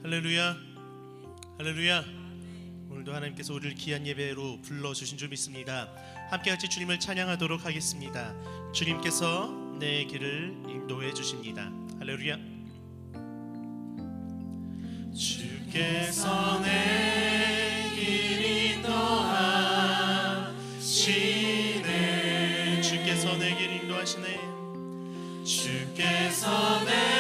할렐루야, 할렐루야. 오늘도 하나님께서 우리를 귀한 예배로 불러주신 줄 믿습니다. 함께 같이 주님을 찬양하도록 하겠습니다. 주님께서 내 길을 인도해 주십니다. 할렐루야. 주께서 내 길 인도하시네. 주께서 내 길 인도하시네. 주께서 내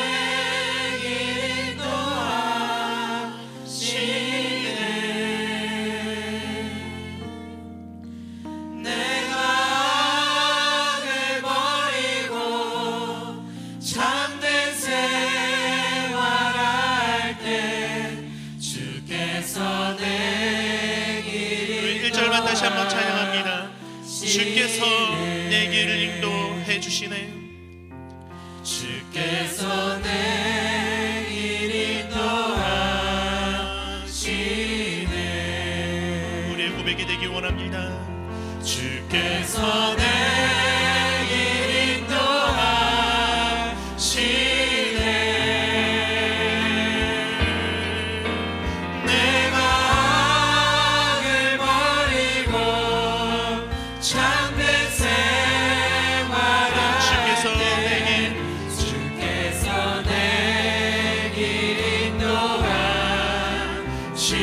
다시 한번 찬양합니다. 주께서 내 길을 인도해 주시네. 주께서 내 길 인도하시네. 우리의 고백이 되기 원합니다. 주께서 내 길 인도하시네.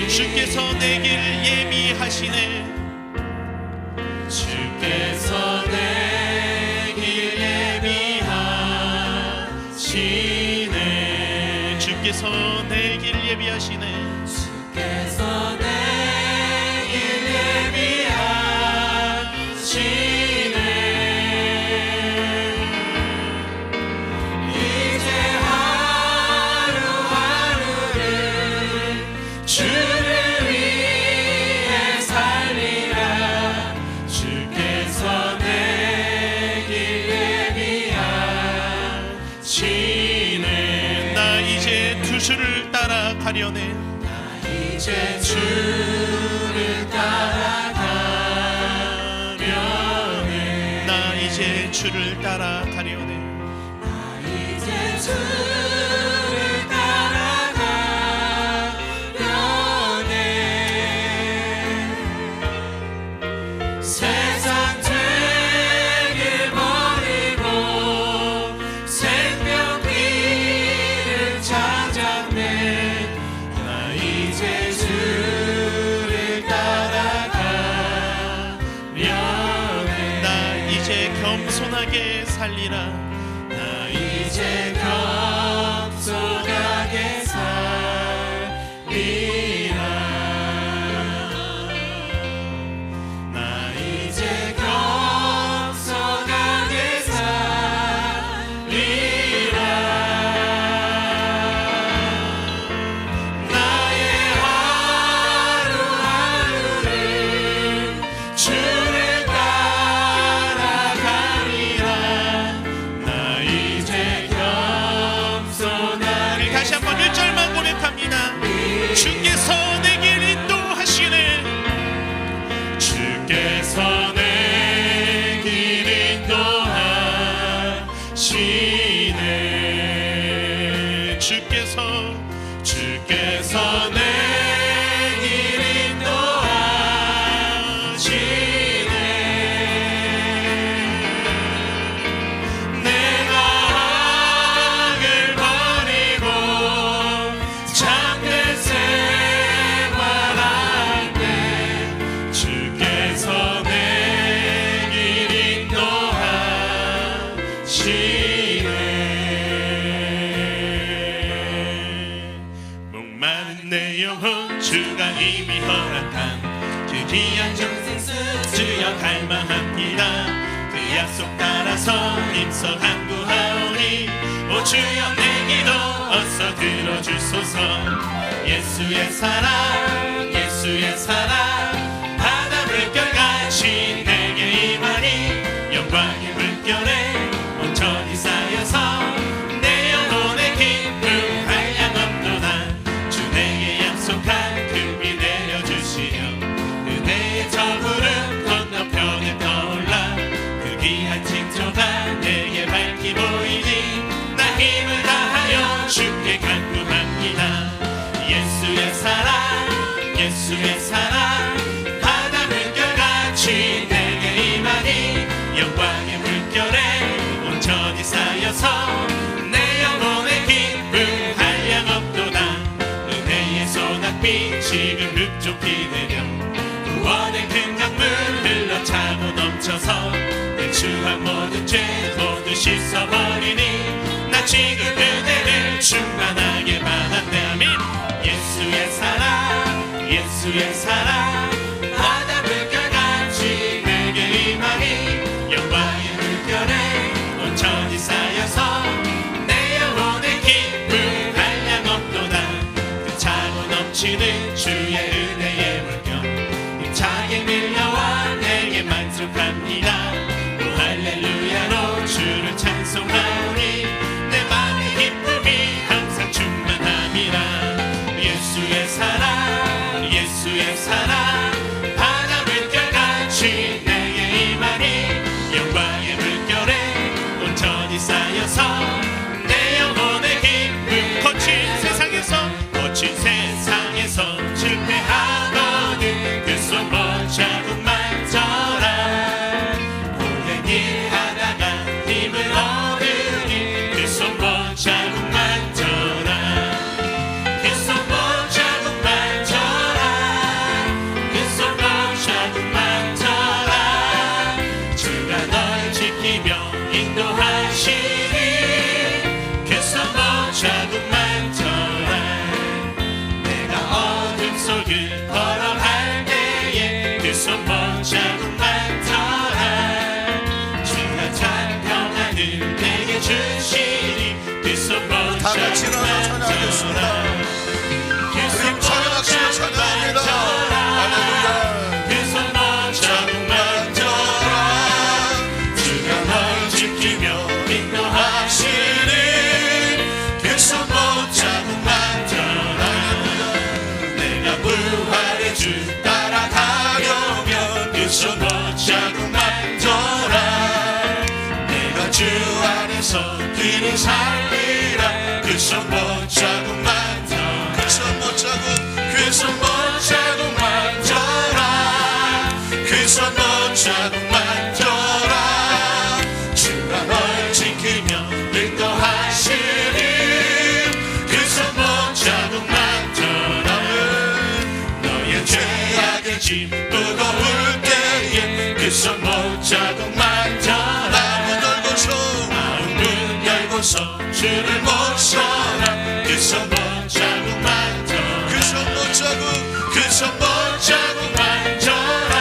주께서 내 길 예비하시네. 주께서 내 길 예비하시네. 주께서 내 길 예비하시네. 주께서 내 길 예비하시네. 이제 하루하루를 주를 위해 살리라. 주께서 내 길 예비하시네. 나 이제 두 주를 따라가려네. 나 이제 주를 따라가려네. 나 이제 주를 따라가려네. 나 이제 주를 따라가려네. 세상 되게 버리고 생명길을 찾았네. 나 이제 주를 따라가려네. 나 이제 겸손하게 살리라. 나 이제 겸손하게 살리라. 나 이제 겸손하게 살리라. 나의 하루하루를 주를 따라가리라. 나 이제 겸손하게. 다시 한번 1절만 고백합니다. 주께서 내 길 인도하시네. 주께서 내 길 인도하시네. 주께서 내 길 인도하시네. 내가 악을 버리고 참된 생활할 때 주께서 내 길 인도하시네. 목마른 내 영혼 주가 이미 허락한 그 귀한 정생수 주여 갈망합니다. 그 약속 따라서 힘써 간구하오니 오 주여 내 기도 어서 들어주소서. 예수의 사랑 예수의 사랑 바다 물결같이 내게 임하니 영광의 물결에 온전히 쌓여서 내 영혼의 기쁨 한량없도다. 주 내게 약속한 그 비 내려주시려 은혜의 저 구름 건너편에 떠올라. 그 귀한 징조가 내게 밝히 보이니 나 힘을 다하여 주께 간구합니다. 예수의 사랑 바다 물결같이 내게 임하니 영광의 물결에 온전히 쌓여서 내 영혼의 기쁨 한량없도다. 은혜의 소낙비 지금 흡족히 되며 구원의 큰 강물 흘러차고 넘쳐서 내 추한 모든 죄 모두 씻어버리니 나 지금 그대를 충만하게 받았네. 아멘. 예수의 사랑 예수의 사랑 바다 물결같이 내게 임하니 영광의 물결에 온전히 쌓여서 내 영혼의 기쁨 한량없도다. 차고 넘치는 주의 은혜의 물결 힘차게 밀려와 내게 만족합니다. 오 할렐루야로 주를 찬송하오니 내 맘의 기쁨이 항상 충만함이라. 예수의 사랑 예수의 사랑 바다 물결같이 내게 임하니 영광의 물결에 온전히 쌓여서 내 영혼의 기쁨 거친 세상에서 실패하거든 그 손못 자국만 져라. 오랜 일 하다가 힘을 얻으니 그 손못 자국만 져라. 그 손못 자국만 져라. 그 손못 자국만 져라. 주가 널 지키며 인도하시니 그 손못 자국만 져라. 내가 어둠 속을 걸어갈 때에 그 손못 자국만 져라. 주가 참 평안을 내게 주시니 그 손못 자국만 져라. 그 손못 자국만 져라. 그 손못 자국만 져라. 주가 널 지키며 인도하시니 그 손못 자국만 져라. 내가 부활의 주 따라가려면 그 손못 자국만 져라. 내가 주 안에서 길을 살리라. 그 손못 자국만 져라. 그 손못 자국만 져라. 그 손못 자국만 져라. 주가 널 지키며 인도하시니 그 손못 자국만 져라. 너의 죄악의 짐 무거울 때에 그 손못 자국만 져라. 마음 열고서 주를 모셔라. 그 손못 자국만 져라. 그 손못 자국만 져라.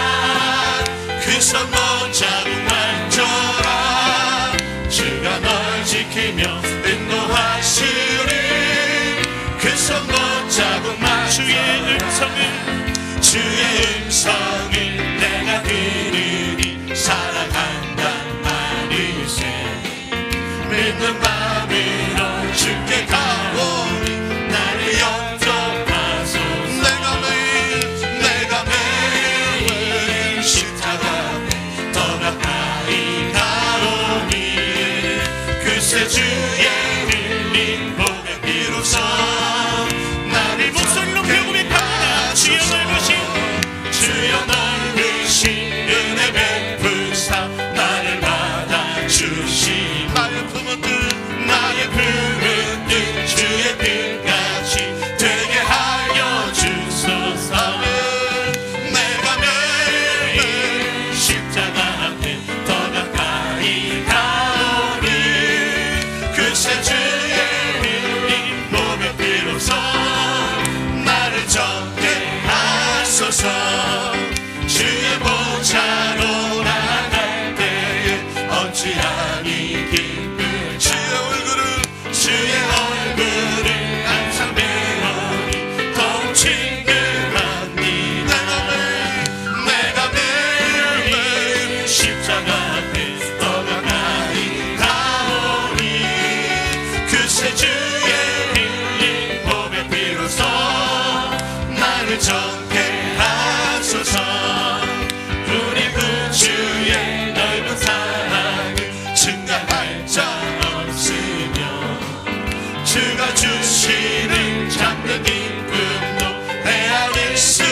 그 손못 자국만 져라. 주가 널 지키며 인도하시니 그 손못 자국만 주의 음성을 내가 들으니 살아간단 말일세. 믿는 마음으로 주께 가오니 나를 영접하소서. 내가 매일 십자가 더 가까이 가오니 그새 주의 흘린 보배 비로소 나를 목소리로 고백합니다. 주여 넓으신 은혜 베푸사 나를 받아주시. 나의 품은 뜻 주의 뜻같이 되게 하여 주소서. 내가 매일 십자가 앞에 더 가까이 가오니 그새 주의 흘린 몸의 피로써 나를 정케 하소서. 주의 보좌로 나갈 때에 어찌하니 기쁜 주의 얼굴을 항상 배우니 더욱 친근하니. 내가 매일 십자가 앞에 더 가까이 가오니 그새 주의 흘린 몸의 피로써 나를 정케 하소서. 우리 구주의 넓은 사랑을 증가할 자 없으며 주가 주시는 참된 기쁨도 헤아릴 수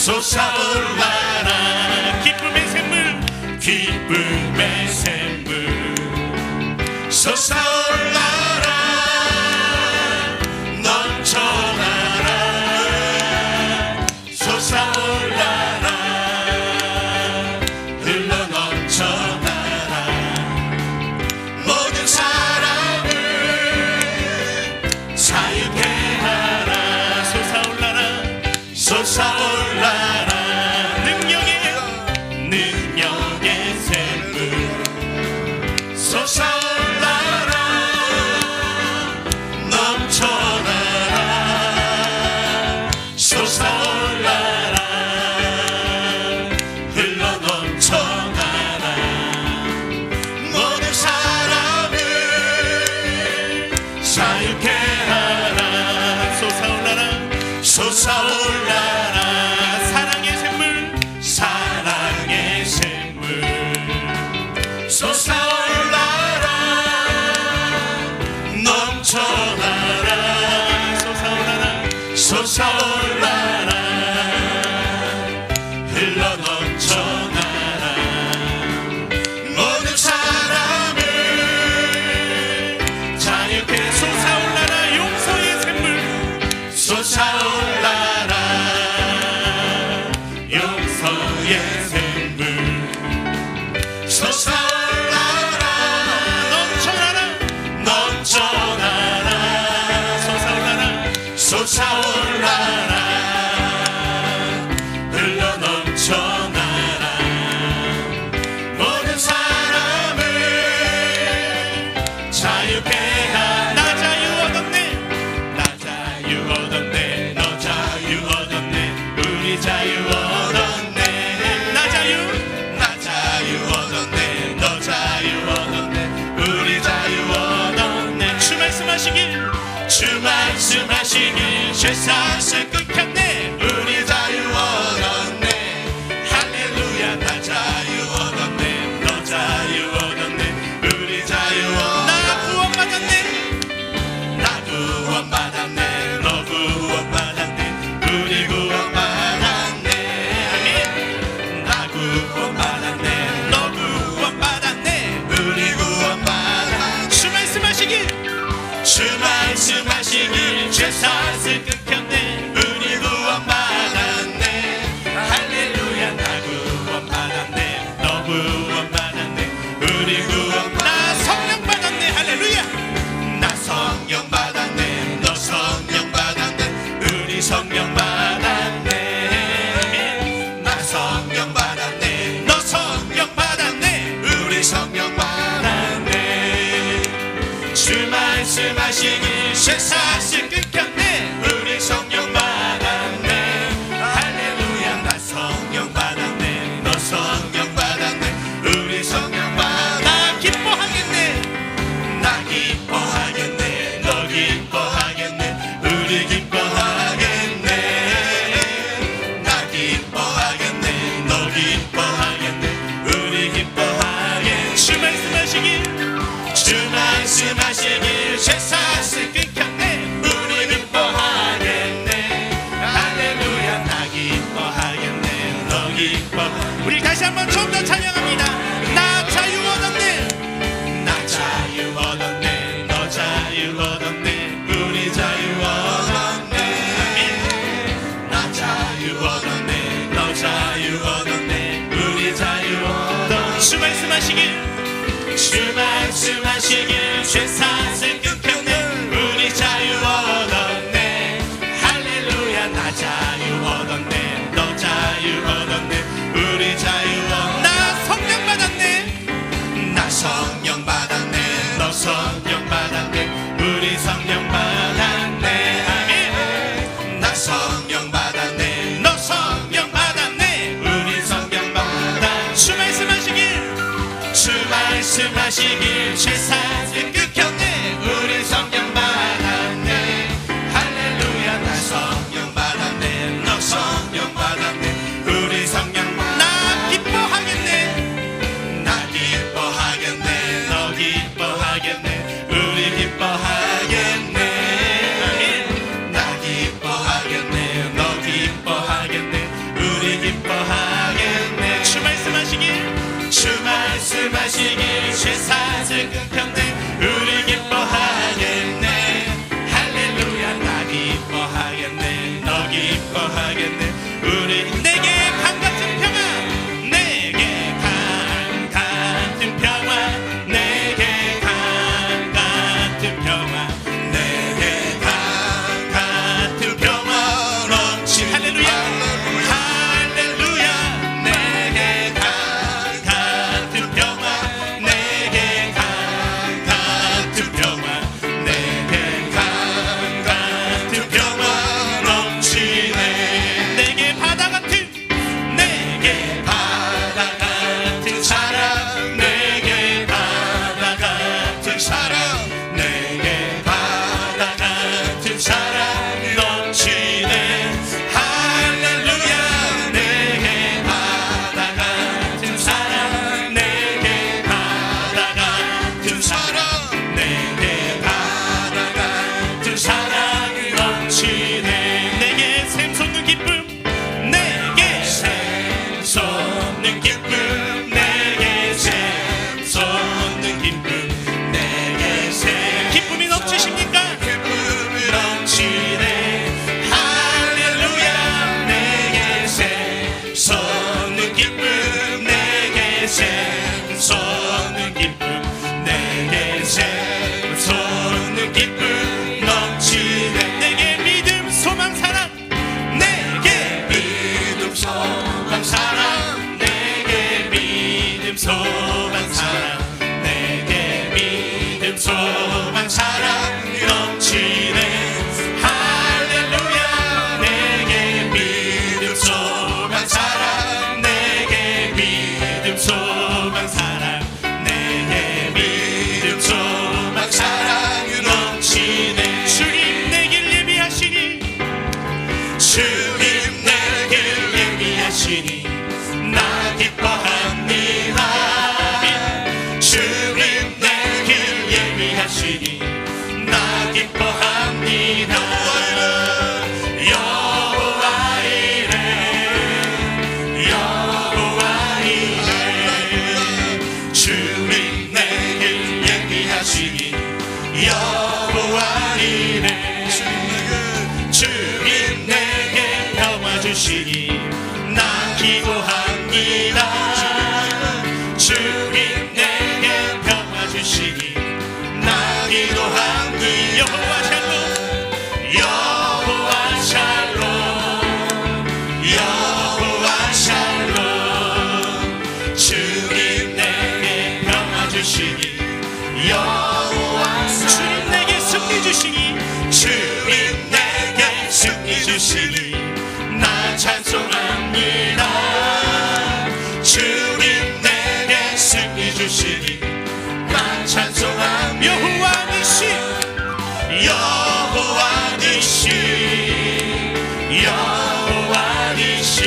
솟아올라라. 기쁨의 샘물, 기쁨의 샘물 솟아올라라. 넘쳐나라. 솟아올라라. 흘러 넘쳐나라. 모든 사람을 자유케 하라. 솟아올라라. 솟아올라라. 능력의 샘물 솟아올라라. 넘쳐나라. 솟아올라라. 흘러 넘쳐나라. 모든 사람을 자유케 하라. 솟아올라라. 솟아올라라. 사랑의 샘물, 사랑의 샘물 솟아올라라. 넘쳐나라. 솟아올라라. 솟아올라라. 흘러 넘쳐나라. 모든 사람을 자유케 솟아올라라. 용서의 샘물 솟아올라라. 용서의 샘물 솟아올라라. 넘쳐나라. 넘쳐나라. 솟아올라라. 솟아올라라. 흘러 넘쳐나라. 모든 사람을 자유케 하라. 나 자유 얻었네. 나 자유 얻었네. 너 자유 얻었네. 우리 자유 얻었네. 나 자유 얻었네. 너 자유 얻었네. 우리 자유 얻었네. 주 말씀하시길, 주 말씀하시길. 죄사슬 끊겼네. 우리 자유 얻었네. 할렐루야. 나 자유 얻었네. 너 자유 얻었네. 우리 자유 얻었네. 나 구원받았네. 나 구원받았네. 너 구원받았네. 우리 구원받았네. 아멘. 나 구원받았네. 너 구원받았네. 우리 구원받았네. 주 말씀하시길, 주 말씀하시길. 죄사슬 끊겼네. 우리 구원받았네. 할렐루야. 나 구원받았네. 너 구원받았네. 우리 구원받았네. 나 성령 받았네. 할렐루야. 나 성령 받았네. 너 성령 받았네. 우리 성령 받았네. 나 성령 받았네. 너 성령 받았네. 우리 성령 받았네. 주 말씀하시길. 죄사슬 끊겼네. 우리 성령 받았네. 할렐루야. 나 성령 받았네. 너 성령 받았네. 우리 성령 받았네. 나 기뻐하겠네. 나 기뻐하겠네. 너 기뻐하겠네. 우리 기뻐하겠네. 나 기뻐하겠네. 너 기뻐하겠네. 우리 기뻐하겠네. 주 말씀하시길, 주 말씀하시길. 죄사슬 끊겼네. 우리 기뻐하겠네. 할렐루야. 나 기뻐하겠네. 너 기뻐. 우리 다시 한번 좀 더 찬양합니다. 나 자유 얻었네. 나 자유 얻었네. 너 자유 얻었네. 우리 자유 얻었네. 나 자유 얻었네. 너 자유 얻었네. 우리 자유 얻었네. 주 말씀하시길, 주 말씀하시길. 죄사슬 끊겼네. 우리 자유 얻었네. 할렐루야. 나 자유 얻었네. 너 자유 얻었네. 우리 자유 얻었네. 나 성령 받았네. 나 성령 받았네. 너 성령 받았네. 우리 성령 받았네. 아멘. 나 성령 받았네. 너 성령 받았네. 우리 성령 받았네. 주 말씀하시길, 주 말씀하시길. 죄사슬 끊겼네. 우리 성령 받았네. 할렐루야. 나 성령 받았네. 너 성령 받았네. 우리 성령 받았네. 나 기뻐하겠네. 나 기뻐하겠네. 너 기뻐하겠네. 우리 기뻐하겠네. 아멘. 나 기뻐하겠네. 너 기뻐하겠네. 우리 기뻐하겠네. 우리 내게 강 같은 평화, 내게 강 같은 평화, 내게 강 같은 평화, 내게 강 같은 평화 넘치. 할렐루야 할렐루야. 내게 강 같은 평화, 내게 강 같은 평화, 내게 강 같은 평화 넘치네. 내게 바다 같은, 내게 바다 같은 사랑, 내게 바다 같은 사랑, 내게 바다 같은 사랑 넘치네. 할렐루야. 내게 바다 같은 사랑, 내게 바다 같은 사랑, 내게 바다 같은 사랑이 넘치네. 내게 샘솟는 기쁨, 내게 샘솟는 기쁨, 내게 샘솟는 기쁨, 내게 기쁨이 넘치십니까? 기쁨이 넘치네. 할렐루야. 내게 샘솟는 기쁨, 내게 샘솟는 기쁨, 내게 샘솟는 기쁨 넘치네. 내게 믿음 소망 사랑, 내게 믿음 소망 사랑, 내게 믿음 소망 사랑, 내게 믿음 소망 사랑 넘치네. 할렐루야. 내게 믿음 소망 사랑, 내게 믿음 소망 사랑, 내게 믿음 소망 사랑이 넘치네. 주님 내길 예비하시니, 주님 내길 예비하시니 나 기뻐합니다. 주님 내길 예비하시니 나 기뻐합니다. 여호와 이레, 여호와 이레. 주님 내길 예비하시니 여호와 이레. 주님 내게 평화 주시니 나 기도합니다. 주님 내게 평화 주시니 나 기도합니다. 여호와 샬롬, 여호와 샬롬, 여호와 샬롬. 주님 내게 평화 주시니 여호와 샬롬. 주님 내게 승리 주시니, 주님 내게 승리 주시니 나 찬송합니다. 주님 내게 승리 주시니 나 찬송합니다. 여호와 니시, 여호와 니시, 여호와 니시.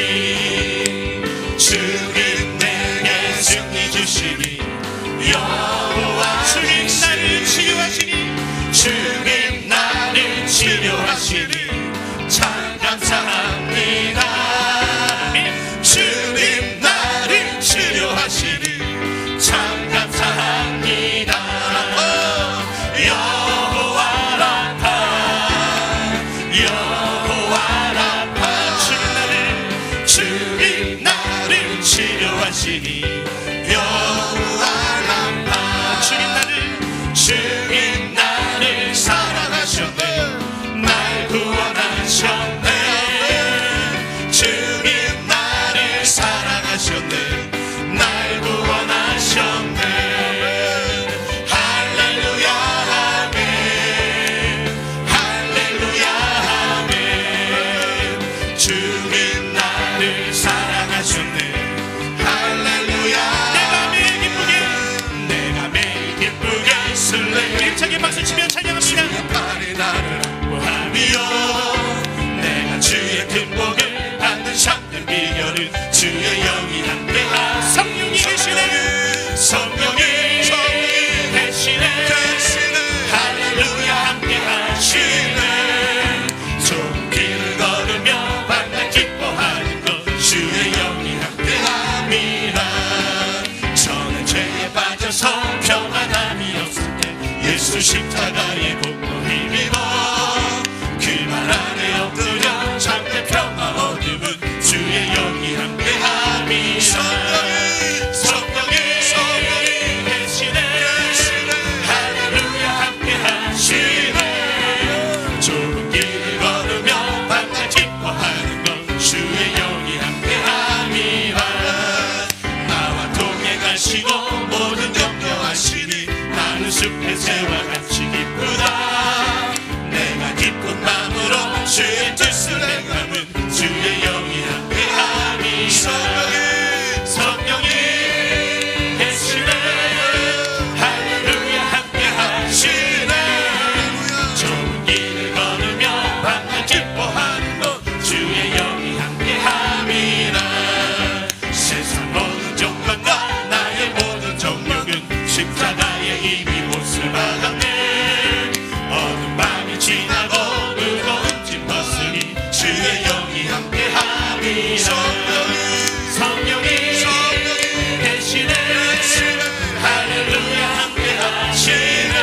주님 내게 승리 주시니 여호와. 주님 나를 치료하시니, 주님 나를 치료하시니 참 감사합니다. 주님 나를 치료하시니 참 감사합니다. 여호와 라파, 여호와 라파. 주님 나를 치료하시니 여호와 라파. 주님 나를 사랑하셨네. 날 구원하셨네. 주님 나를 사랑하셨네. 날 구원하셨네. 할렐루야 아멘, 할렐루야 아멘. 주님 나를 사랑하셨네. 할렐루야. 내가 매일 기쁘게, 내가 매일 기쁘게 술래 힘차게 박수 치며 찬양합니다. 발이 나를 보함이요. 내가 주의 큰 복을 받는 참된 비결은 주의 영이 함께하. 성령이 계시네, 성령이 계시네. 할렐루야 함께하시네. 좋은 길을 걸으며 반짝 기뻐하는 것 주의 영이 함께합니다. 저는 죄에 빠져서 평안함이 없을 때 예수 십자가의 복도 힘입어 그 말 안에 엎드려 참된 평화 주의 뜻을 행함은 주의 영이 함께하니 성령이 계시네 할렐루야 함께하시네 좁은 길을 걸으며 밤낮 기뻐하는 것 주의 영이 함께함이라 세상 모든 조건과 나의 모든 정욕은 십자가에 이미 못을 박았네 어두운 밤이 지나고 무거운 짐 벗으니 주의 영이 함께함이라 성령이 계시네 할렐루야 함께하시네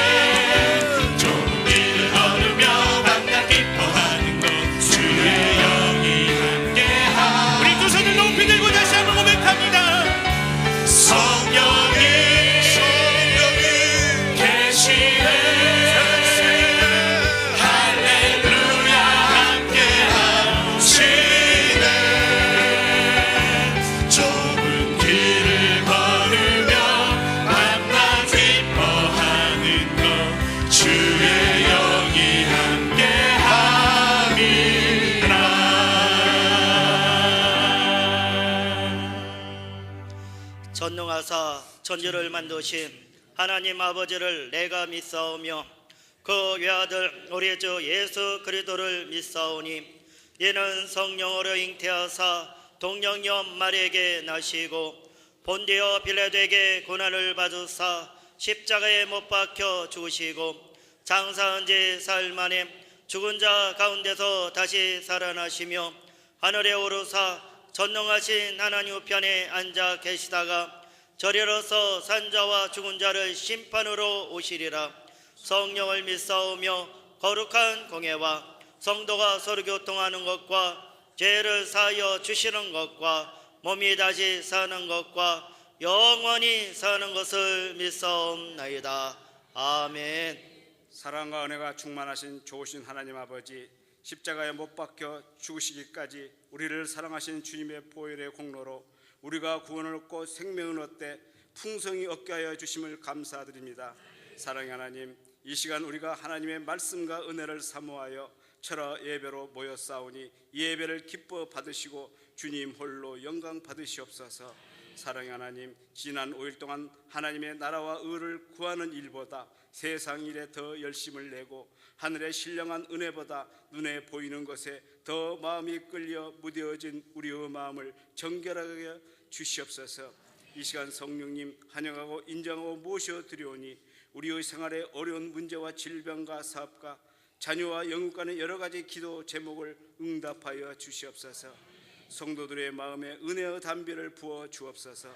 좁은 길을 걸으며 밤낮 기뻐하는 것 주의 영이 함께하 우리 두 손을 높이 들고 다시 한번 고백합니다 성령이 계시네 할렐루야 함께하시네 좁은 길을 걸으며 밤낮 기뻐하는 것 주의 영이 함께함이라 전능하사 천지를 만드신 하나님 아버지를 내가 믿사오며 그 외아들 우리 주 예수 그리스도를 믿사오니 이는 성령으로 잉태하사 동정녀 마리에게 나시고 본디오 빌라도에게 고난을 받으사 십자가에 못 박혀 죽으시고 장사한 지 사흘 만에 죽은 자 가운데서 다시 살아나시며 하늘에 오르사 전능하신 하나님 우편에 앉아 계시다가 저리로서 산자와 죽은 자를 심판으로 오시리라 성령을 믿사오며 거룩한 공예와 성도가 서로 교통하는 것과 죄를 사하여 주시는 것과 몸이 다시 사는 것과 영원히 사는 것을 믿사옵나이다. 아멘. 사랑과 은혜가 충만하신 좋으신 하나님 아버지 십자가에 못 박혀 죽으시기까지 우리를 사랑하신 주님의 보혈의 공로로 우리가 구원을 얻고 생명을 얻되 풍성히 얻게 하여 주심을 감사드립니다. 사랑의 하나님 이 시간 우리가 하나님의 말씀과 은혜를 사모하여 철야 예배로 모였사오니 이 예배를 기뻐 받으시고 주님 홀로 영광 받으시옵소서. 사랑의 하나님 지난 5일 동안 하나님의 나라와 의를 구하는 일보다 세상 일에 더 열심을 내고 하늘의 신령한 은혜보다 눈에 보이는 것에 더 마음이 끌려 무뎌진 우리의 마음을 정결하게 주시옵소서. 이 시간 성령님 환영하고 인정하고 모셔드리오니 우리의 생활에 어려운 문제와 질병과 사업과 자녀와 영육 간의 여러 가지 기도 제목을 응답하여 주시옵소서. 성도들의 마음에 은혜의 담비를 부어 주옵소서.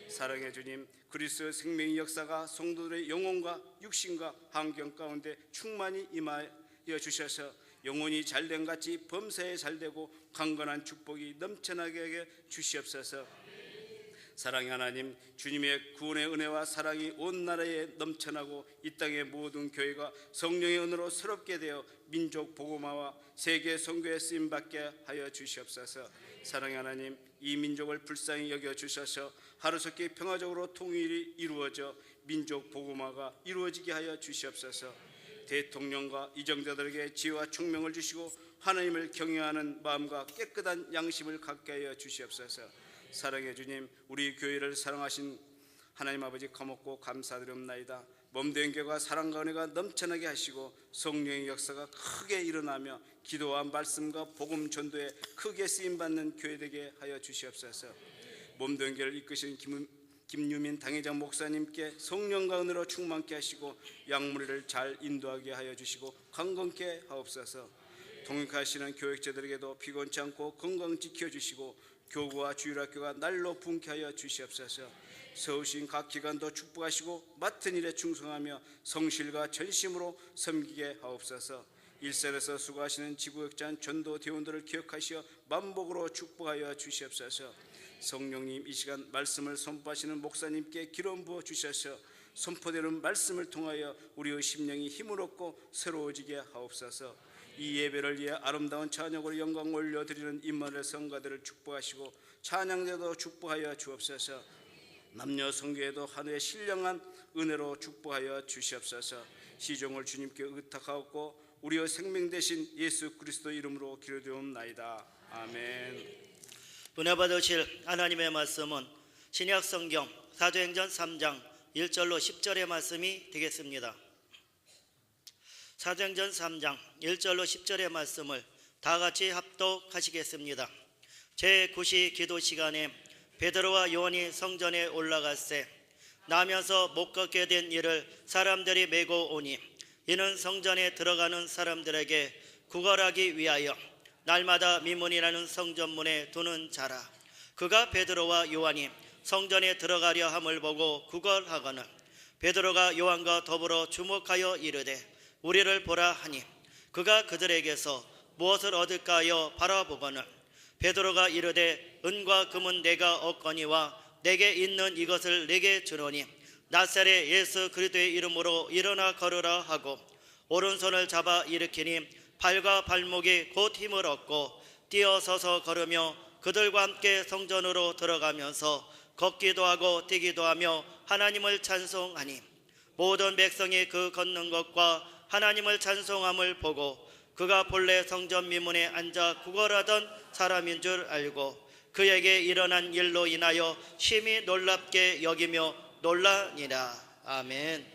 사랑의 주님 그리스도의 생명의 역사가 성도들의 영혼과 육신과 환경 가운데 충만히 임하여 주셔서 영혼이 잘된 같이 범사에 잘되고 강건한 축복이 넘쳐나게 하게 주시옵소서. 사랑의 하나님 주님의 구원의 은혜와 사랑이 온 나라에 넘쳐나고 이 땅의 모든 교회가 성령의 은혜로 새롭게 되어 민족 복음화와 세계 선교에 쓰임받게 하여 주시옵소서. 사랑의 하나님 이 민족을 불쌍히 여겨 주셔서 하루속히 평화적으로 통일이 이루어져 민족 복음화가 이루어지게 하여 주시옵소서. 대통령과 이정자들에게 지혜와 총명을 주시고 하나님을 경외하는 마음과 깨끗한 양심을 갖게 하여 주시옵소서. 사랑의 주님 우리 교회를 사랑하신 하나님 아버지 거먹고 감사드립나이다. 몸된 교회가 사랑과 은혜가 넘쳐나게 하시고 성령의 역사가 크게 일어나며 기도와 말씀과 복음 전도에 크게 쓰임받는 교회 되게 하여 주시옵소서. 몸된 교회를 이끄신 김유민 당회장 목사님께 성령과 은혜로 충만케 하시고 양무리를 잘 인도하게 하여 주시고 강건케 하옵소서. 동역하시는 교육자들에게도 피곤치 않고 건강 지켜주시고 교구와 주일학교가 날로 분케 하여 주시옵소서. 서우신 각 기관도 축복하시고 맡은 일에 충성하며 성실과 전심으로 섬기게 하옵소서. 일선에서 수고하시는 지구역장 전도 대원들을 기억하시어 만복으로 축복하여 주시옵소서. 성령님 이 시간 말씀을 선포하시는 목사님께 기름 부어 주셔서 선포되는 말씀을 통하여 우리의 심령이 힘을 얻고 새로워지게 하옵소서. 이 예배를 위해 아름다운 찬양으로 영광 올려드리는 임마누엘 성가들을 축복하시고 찬양대도 축복하여 주옵소서. 남녀 성교에도 하늘의 신령한 은혜로 축복하여 주시옵소서. 시종을 주님께 의탁하옵고 우리의 생명 되신 예수 그리스도 이름으로 기도드리옵나이다. 아멘. 은혜 받으실 하나님의 말씀은 신약 성경 사도행전 3장 1절로 10절의 말씀이 되겠습니다. 사도행전 3장 1절로 10절의 말씀을 다 같이 합독하시겠습니다. 제9시 기도 시간에 베드로와 요한이 성전에 올라갔세. 나면서 못 걷게 된 이를 사람들이 메고 오니 이는 성전에 들어가는 사람들에게 구걸하기 위하여 날마다 미문이라는 성전문에 두는 자라. 그가 베드로와 요한이 성전에 들어가려 함을 보고 구걸하거늘 베드로가 요한과 더불어 주목하여 이르되 우리를 보라 하니 그가 그들에게서 무엇을 얻을까 하여 바라보거늘 베드로가 이르되 은과 금은 내가 얻거니와 내게 있는 이것을 내게 주노니 나사렛 예수 그리스도의 이름으로 일어나 걸으라 하고 오른손을 잡아 일으키니 발과 발목이 곧 힘을 얻고 뛰어서서 걸으며 그들과 함께 성전으로 들어가면서 걷기도 하고 뛰기도 하며 하나님을 찬송하니 모든 백성이 그 걷는 것과 하나님을 찬송함을 보고 그가 본래 성전 미문에 앉아 구걸하던 사람인 줄 알고 그에게 일어난 일로 인하여 심히 놀랍게 여기며 놀라니라. 아멘.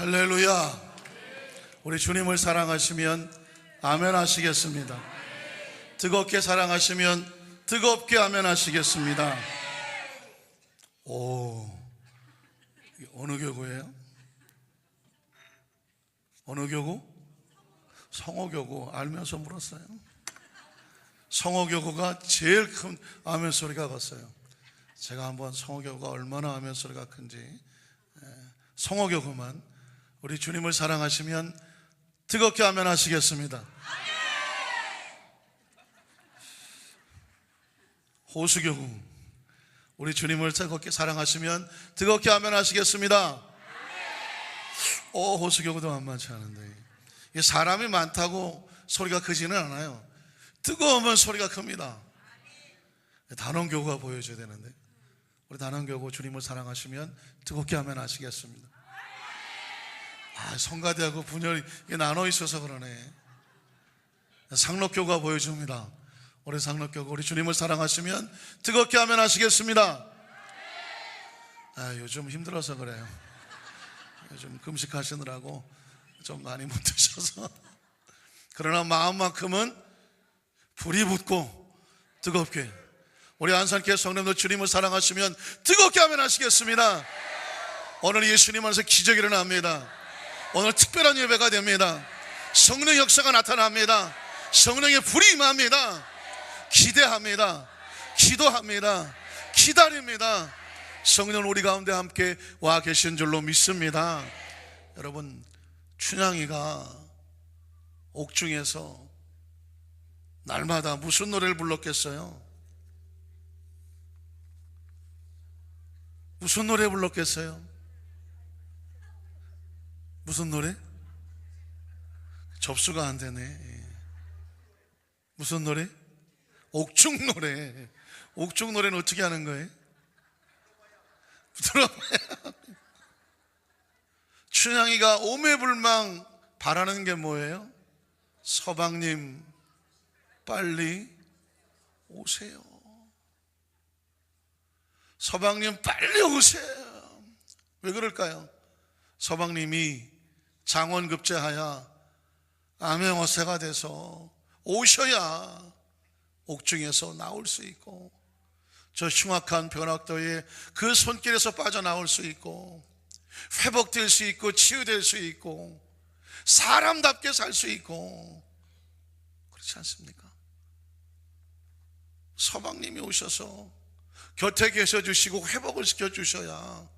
할렐루야. 우리 주님을 사랑하시면 아멘 하시겠습니다. 뜨겁게 사랑하시면 뜨겁게 아멘 하시겠습니다. 어느 교구예요? 어느 교구? 성호교구. 알면서 물었어요. 성호교구가 제일 큰 아멘 소리가 갔어요. 제가 한번 성호교구가 얼마나 아멘 소리가 큰지. 성호교구만 우리 주님을 사랑하시면 뜨겁게 아멘 하시겠습니다. 호수교구 우리 주님을 뜨겁게 사랑하시면 뜨겁게 아멘 하시겠습니다. 호수교구도 만만치 않은데 이게 사람이 많다고 소리가 크지는 않아요. 뜨거우면 소리가 큽니다. 단원교구가 보여줘야 되는데 우리 단원교구 주님을 사랑하시면 뜨겁게 아멘 하시겠습니다. 성가대하고 분열이 나눠 있어서 그러네. 상록교가 보여줍니다. 우리 상록교가 우리 주님을 사랑하시면 뜨겁게 아멘 하시겠습니다. 요즘 힘들어서 그래요. 요즘 금식하시느라고 좀 많이 못 드셔서. 그러나 마음만큼은 불이 붙고 뜨겁게 우리 안산교회 성도님들 주님을 사랑하시면 뜨겁게 아멘 하시겠습니다. 오늘 예수님 안에서 기적이 일어납니다. 오늘 특별한 예배가 됩니다. 성령의 역사가 나타납니다. 성령의 불이 임합니다. 기대합니다. 기도합니다. 기다립니다. 성령 우리 가운데 함께 와 계신 줄로 믿습니다. 여러분, 춘향이가 옥중에서 날마다 무슨 노래를 불렀겠어요? 무슨 노래 불렀겠어요? 무슨 노래? 접수가 안 되네. 무슨 노래? 옥중 노래. 옥중 노래는 어떻게 하는 거예요? 들어봐요. 춘향이가 오매불망 바라는 게 뭐예요? 서방님 빨리 오세요. 서방님 빨리 오세요. 왜 그럴까요? 서방님이 장원급제하여 암행어세가 돼서 오셔야 옥중에서 나올 수 있고 저 흉악한 벼락도에 그 손길에서 빠져나올 수 있고 회복될 수 있고 치유될 수 있고 사람답게 살 수 있고 그렇지 않습니까? 서방님이 오셔서 곁에 계셔 주시고 회복을 시켜 주셔야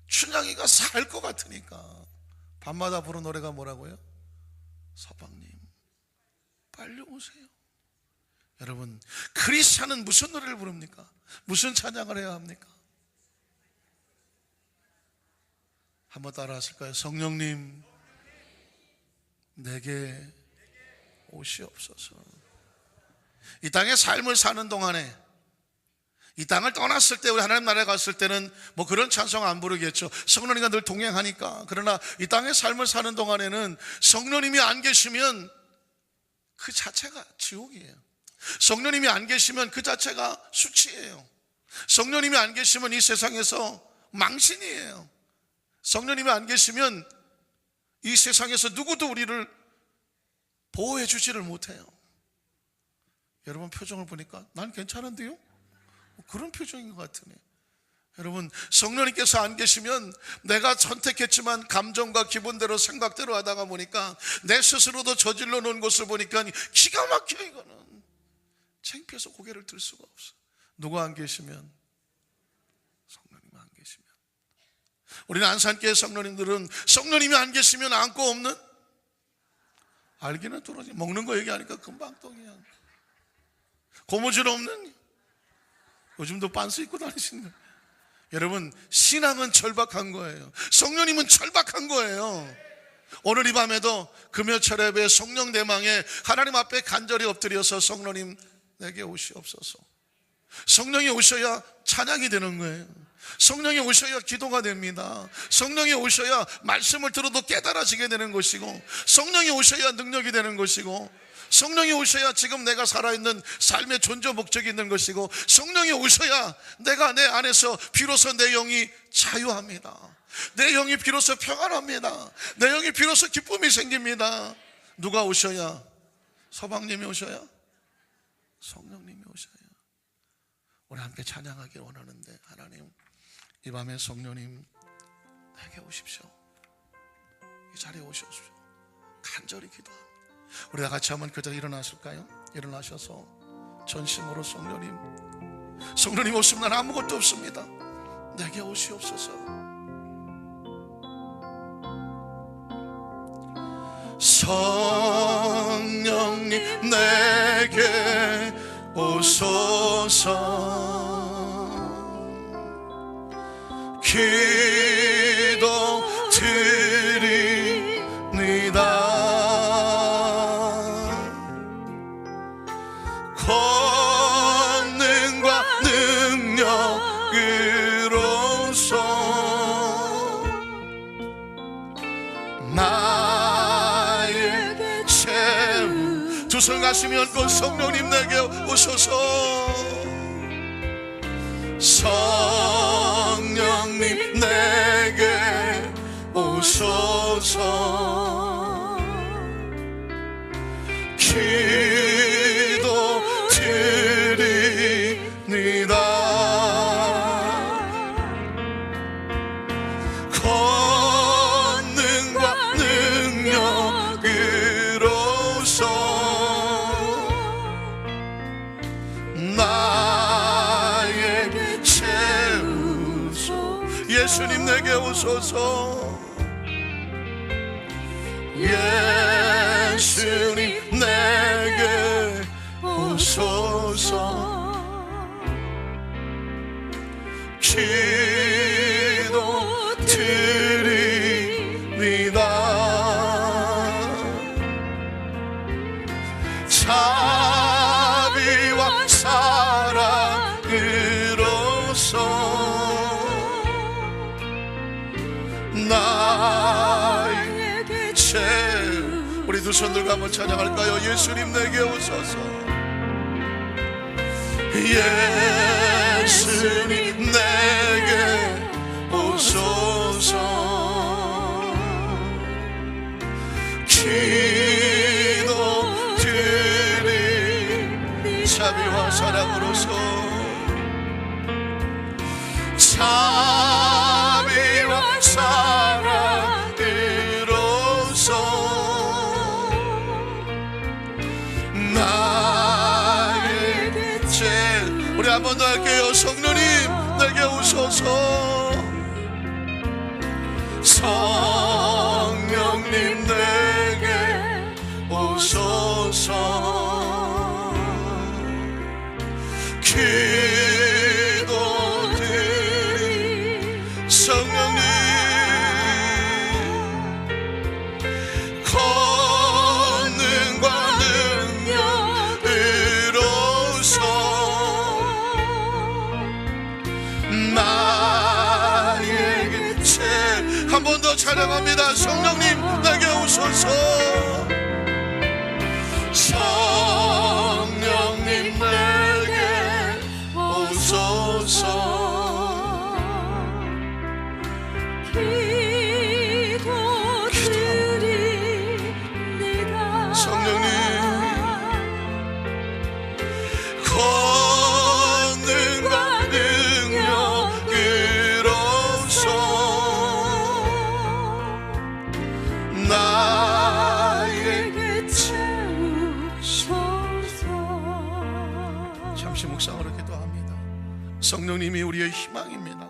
춘향이가 살 것 같으니까 밤마다 부르는 노래가 뭐라고요? 서방님 빨리 오세요. 여러분, 크리스찬은 무슨 노래를 부릅니까? 무슨 찬양을 해야 합니까? 한번 따라 하실까요? 성령님 내게 오시옵소서. 이 땅의 삶을 사는 동안에, 이 땅을 떠났을 때, 우리 하나님 나라에 갔을 때는 뭐 그런 찬송 안 부르겠죠. 성령님과 늘 동행하니까. 그러나 이 땅의 삶을 사는 동안에는 성령님이 안 계시면 그 자체가 지옥이에요. 성령님이 안 계시면 그 자체가 수치예요. 성령님이 안 계시면 이 세상에서 망신이에요. 성령님이 안 계시면 이 세상에서 누구도 우리를 보호해 주지를 못해요. 여러분 표정을 보니까 난 괜찮은데요? 그런 표정인 것 같으네. 여러분, 성령님께서 안 계시면 내가 선택했지만 감정과 기분대로 생각대로 하다가 보니까 내 스스로도 저질러 놓은 것을 보니까 기가 막혀. 이거는 창피해서 고개를 들 수가 없어. 누가 안 계시면? 성령님 안 계시면. 우리는 안산교회 성령님들은 성령님이 안 계시면 안고 없는? 알기는 뚫어지. 먹는 거 얘기하니까 금방 또 그냥 고무줄 없는? 요즘도 빤스 입고 다니시는 거예요. 여러분, 신앙은 절박한 거예요. 성령님은 절박한 거예요. 오늘 이 밤에도 금요철 예배 성령 대망에 하나님 앞에 간절히 엎드려서 성령님 내게 오시옵소서. 성령이 오셔야 찬양이 되는 거예요. 성령이 오셔야 기도가 됩니다. 성령이 오셔야 말씀을 들어도 깨달아지게 되는 것이고, 성령이 오셔야 능력이 되는 것이고, 성령이 오셔야 지금 내가 살아있는 삶의 존재 목적이 있는 것이고, 성령이 오셔야 내가 내 안에서 비로소 내 영이 자유합니다. 내 영이 비로소 평안합니다. 내 영이 비로소 기쁨이 생깁니다. 누가 오셔야? 서방님이 오셔야? 성령님이 오셔야. 우리 함께 찬양하길 원하는데, 하나님 이 밤에 성령님 내게 오십시오. 이 자리에 오십시오. 간절히 기도합니다. 우리 다 같이 한번 그 자리에 일어나실까요? 일어나셔서 전심으로 성령님 오시면 난 아무것도 없습니다. 내게 오시옵소서. 성령님 내게 오소서. 기도 드립니다. 권능과 능력으로서 나의 채움. 두 손 가슴이 얹고 성령님 내게 오소서. 성령님 내게 오소서. 기도 드립니다. 오소서. 예수님 내게 오소서. 기도 드립니다. 자비와 사랑으로서 나에게 우리 두 손 들고 한번 찬양할까요? 예수님 내게 오소서. 예수님 내게 오소서. 기도 드리 자비와 사랑으로서. 자비와 사랑으로서 나에게 우리 한 번 더 할게요. 성령님 내게 오소서. 성령님 내게 오소서. 기도 드리 성령님 권능과 능력으로서 나에게 한 번 더 찬양합니다. 성령님 내게 오소서. 성령님 내게 오소서. 기도 드립니다. 성령님 권능과 능력으로서 나에게 채우소서. 잠시 묵상으로 기도합니다. 성령님이 우리의 희망입니다.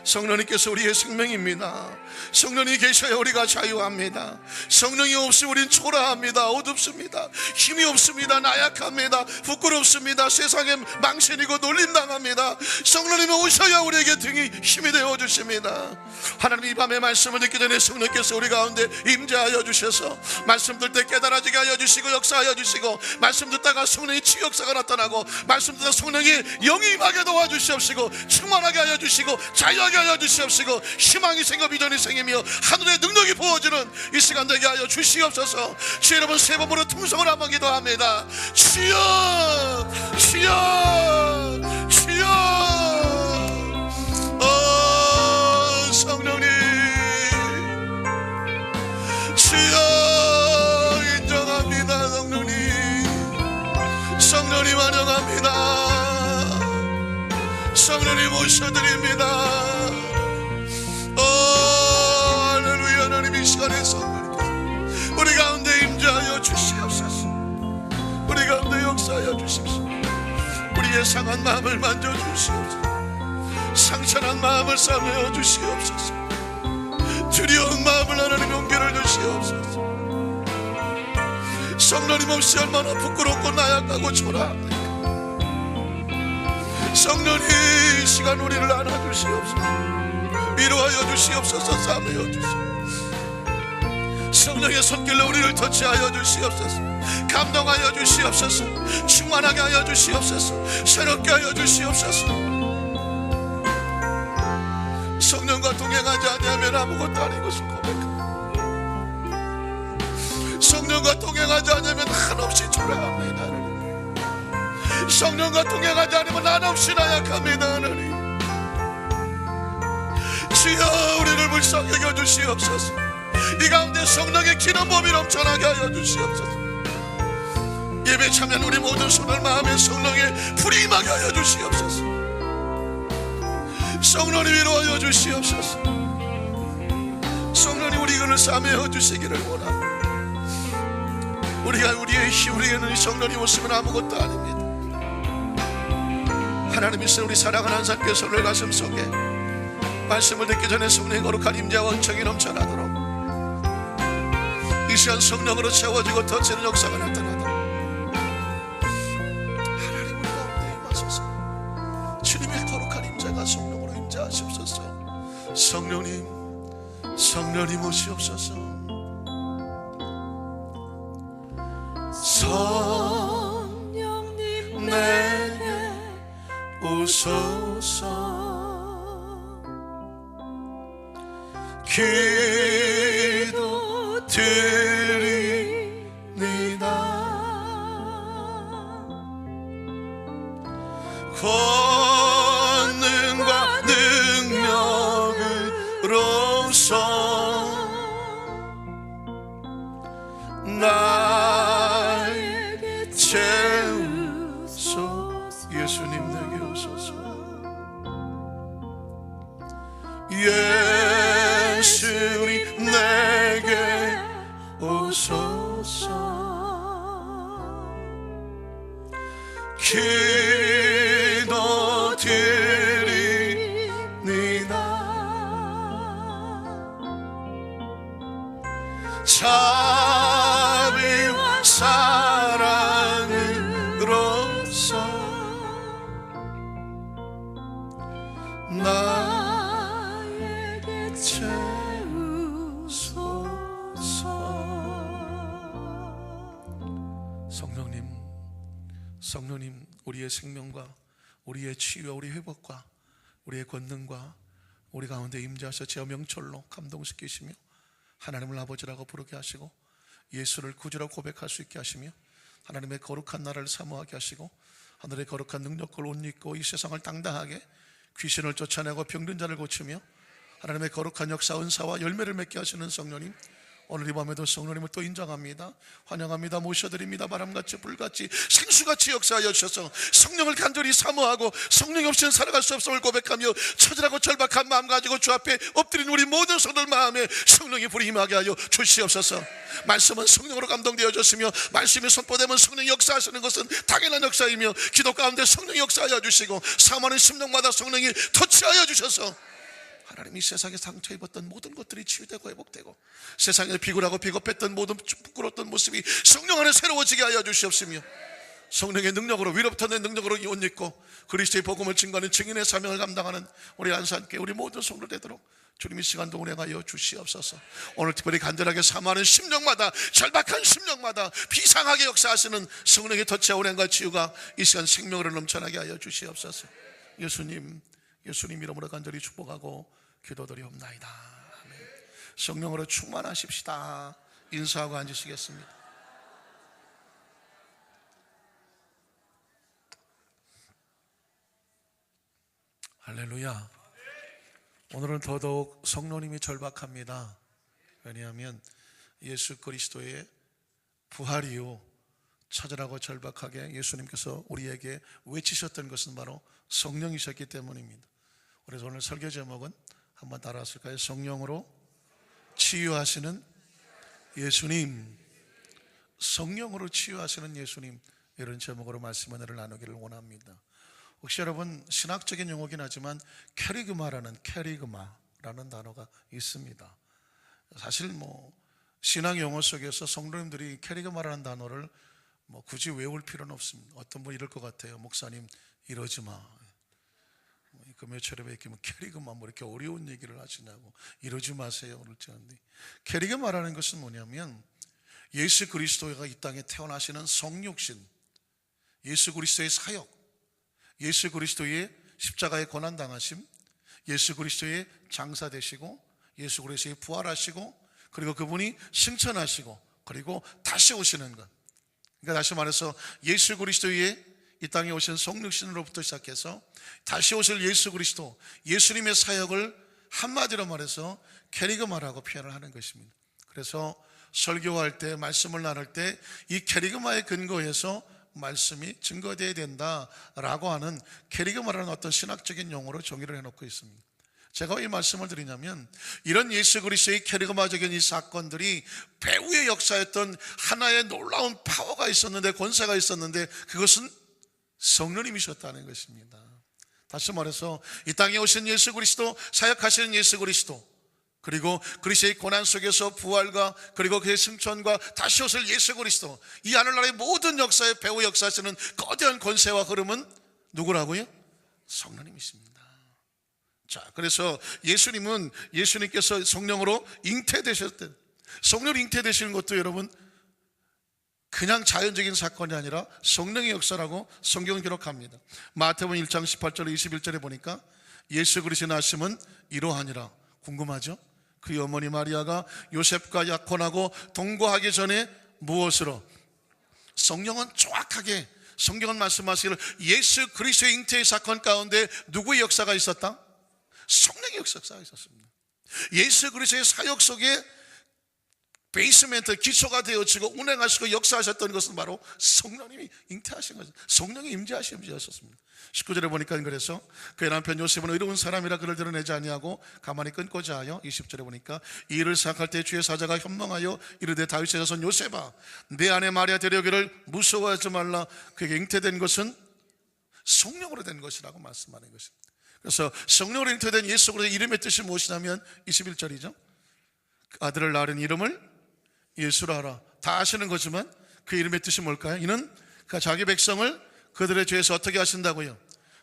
성령님께서 우리의 생명입니다. 성령이 계셔야 우리가 자유합니다. 성령이 없으면 우린 초라합니다. 어둡습니다. 힘이 없습니다. 나약합니다. 부끄럽습니다. 세상에 망신이고 놀림당합니다. 성령님이 오셔야 우리에게 등이 힘이 되어주십니다. 하나님 이 밤에 말씀을 듣기 전에 성령께서 우리 가운데 임재하여 주셔서 말씀 듣을 때 깨달아지게 하여 주시고 역사하여 주시고 말씀 듣다가 성령의 치유역사가 나타나고 말씀 듣다가 성령이 영이 임하게 도와주시옵시고 충만하게 하여 주시고 자유하게 하여 주시옵시고 희망이 생겨 비전이 생기며 하늘의 능력이 부어지는 이 시간 되게 하여 주시옵소서. 주 여러분 세 번으로 통성을 한번 기도합니다. 주여 주여 주여. 성령님 주여 인정합니다. 성령님 환영합니다. 성령님 모셔드립니다. 할렐루야. 하나님 이 시간에 성령님 우리 가운데 임재하여 주시옵소서. 우리 가운데 역사하여 주십시오. 우리의 상한 마음을 만져주시옵소서. 상처난 마음을 싸매어 주시옵소서. 두려운 마음을 하나님 용기를 주시옵소서. 성령님 없이 얼마나 부끄럽고 나약하고 초라합니까? 성령님 이 시간 우리를 안아주시옵소서. 위로하여 주시옵소서. 싸매어 주시옵소서. 성령의 손길로 우리를 터치하여 주시옵소서. 감동하여 주시옵소서. 충만하게 하여 주시옵소서. 새롭게 하여 주시옵소서. 성령과 동행하지 아니하면 아무것도 아닌 것을 고백합니다. 성령과 동행하지 않으면 한없이 초라합니다. 하나님. 성령과 동행하지 않으면 한없이 나약합니다. 하나님. 주여 우리를 불쌍히 여주시옵소서. 이 가운데 성령의 기름 부음이 넘쳐나게 하여 주시옵소서. 예배 참여한 우리 모든 손을 마음에 성령의 불이 임하게 하여 주시옵소서. 성령이 위로하여 주시옵소서. 성령이 우리 근을 싸매어 주시기를 원합니다. 우리의 우리에는 성령이 없으면 아무것도 아닙니다. 하나님 있어 우리 사랑하는 한산교회 손을 가슴 속에 말씀을 듣기 전에 성령의 거룩한 임재와 은총이 넘쳐나도록 이 시간 성령으로 채워지고 터치는 역사가 나타나도록 하나님 우리 가운데 임하소서. 주님의 거룩한 임재가 성령으로 임재하시옵소서. 성령님 오시옵소서. 성령님 내게 오소서. 기도 드립니다. 권능과 능력으로서 나에게 채우소서. 예수님 내게 오소서. 예수님 내게 오소서. 기도 드립니다. 자비와 사랑으로서 나에게 채우소서. 성령님 우리의 생명과 우리의 치유와 우리 회복과 우리의 권능과 우리 가운데 임재하셔 제어 명철로 감동시키시며 하나님을 아버지라고 부르게 하시고 예수를 구주라고 고백할 수 있게 하시며 하나님의 거룩한 나라를 사모하게 하시고 하늘의 거룩한 능력을 옷 입고 이 세상을 당당하게 귀신을 쫓아내고 병든 자를 고치며 하나님의 거룩한 역사 은사와 열매를 맺게 하시는 성령님, 오늘 이 밤에도 성령님을 또 인정합니다. 환영합니다. 모셔드립니다. 바람같이 불같이 생수같이 역사하여 주셔서 성령을 간절히 사모하고 성령이 없이는 살아갈 수 없음을 고백하며 처절하고 절박한 마음 가지고 주 앞에 엎드린 우리 모든 성도들 마음에 성령의 불이 임하게 하여 주시옵소서. 말씀은 성령으로 감동되어졌으며 말씀이 선포되면 성령이 역사하시는 것은 당연한 역사이며 기도 가운데 성령이 역사하여 주시고 사모하는 심령마다 성령이 터치하여 주셔서 하나님 이 세상에 상처 입었던 모든 것들이 치유되고 회복되고 세상에 비굴하고 비겁했던 모든 부끄러웠던 모습이 성령 안에 새로워지게 하여 주시옵시며 성령의 능력으로 위로부터 내 능력으로 옷 입고 그리스도의 복음을 증거하는 증인의 사명을 감당하는 우리 안산교회 우리 모든 성도 되도록 주님이 시간도 운행하여 주시옵소서. 오늘 특별히 간절하게 사모하는 심령마다 절박한 심령마다 비상하게 역사하시는 성령의 터치와 운행과 치유가 이 시간 생명으로 넘쳐나게 하여 주시옵소서. 예수님 이름으로 간절히 축복하고 기도드리옵나이다. 아멘. 성령으로 충만하십시다. 인사하고 앉으시겠습니다. 할렐루야. 오늘은 더더욱 성령님이 절박합니다. 왜냐하면 예수 그리스도의 부활 이후 처절하고 절박하게 예수님께서 우리에게 외치셨던 것은 바로 성령이셨기 때문입니다. 그래서 오늘 설교 제목은 한번 따라하실까요? 성령으로 치유하시는 예수님. 성령으로 치유하시는 예수님, 이런 제목으로 말씀 은혜를 나누기를 원합니다. 혹시 여러분 신학적인 용어긴 하지만 캐리그마라는 단어가 있습니다. 사실 신앙 용어 속에서 성도님들이 캐리그마라는 단어를 굳이 외울 필요는 없습니다. 어떤 분 이럴 것 같아요. 목사님 이러지 마. 금요철에 이렇게 캐리그마 이렇게 어려운 얘기를 하시냐고. 이러지 마세요. 그럴지 않는데 캐리그마라는 것은 뭐냐면 예수 그리스도가 이 땅에 태어나시는 성육신, 예수 그리스도의 사역, 예수 그리스도의 십자가의 고난 당하심, 예수 그리스도의 장사 되시고 예수 그리스도의 부활하시고 그리고 그분이 승천하시고 그리고 다시 오시는 것. 그러니까 다시 말해서 예수 그리스도의 이 땅에 오신 성육신으로부터 시작해서 다시 오실 예수 그리스도, 예수님의 사역을 한마디로 말해서 캐리그마라고 표현을 하는 것입니다. 그래서 설교할 때, 말씀을 나눌 때 이 캐리그마의 근거에서 말씀이 증거되어야 된다라고 하는 캐리그마라는 어떤 신학적인 용어로 정의를 해놓고 있습니다. 제가 왜 이 말씀을 드리냐면 이런 예수 그리스도의 캐리그마적인 이 사건들이 배후의 역사였던 하나의 놀라운 파워가 있었는데, 권세가 있었는데 그것은 성령님이셨다는 것입니다. 다시 말해서 이 땅에 오신 예수 그리스도, 사역하시는 예수 그리스도, 그리고 그리스도의 고난 속에서 부활과 그리고 그의 승천과 다시 오실 예수 그리스도, 이 하늘나라의 모든 역사의 배후 역사하시는 거대한 권세와 흐름은 누구라고요? 성령님이십니다. 자, 그래서 예수님께서 성령으로 잉태되셨대. 성령으로 잉태되시는 것도 여러분 그냥 자연적인 사건이 아니라 성령의 역사라고 성경은 기록합니다. 마태복음 1장 18절 21절에 보니까 예수 그리스도의 나심은 이러하니라. 궁금하죠? 그의 어머니 마리아가 요셉과 약혼하고 동거하기 전에 무엇으로? 성령은 정확하게 성경은 말씀하시기를 예수 그리스도의 잉태의 사건 가운데 누구의 역사가 있었다? 성령의 역사가 있었습니다. 예수 그리스도의 사역 속에 베이스멘트, 기초가 되어지고 운행하시고 역사하셨던 것은 바로 성령님이 잉태하신 거죠. 성령이 임재하신 분이었습니다. 19절에 보니까 그래서 그의 남편 요셉은 의로운 사람이라 그를 드러내지 아니하고 가만히 끊고자 하여 20절에 보니까 이 일을 생각할 때 주의 사자가 현명하여 이르되 다윗의 자손 요셉아 내 아내 마리아 데려오기를 무서워하지 말라. 그에게 잉태된 것은 성령으로 된 것이라고 말씀하는 것입니다. 그래서 성령으로 잉태된 예수 그리스도의 이름의 뜻이 무엇이냐면 21절이죠. 아들을 낳은 이름을 예수라 하라. 다 아시는 거지만 그 이름의 뜻이 뭘까요? 이는 자기 백성을 그들의 죄에서 어떻게 하신다고요?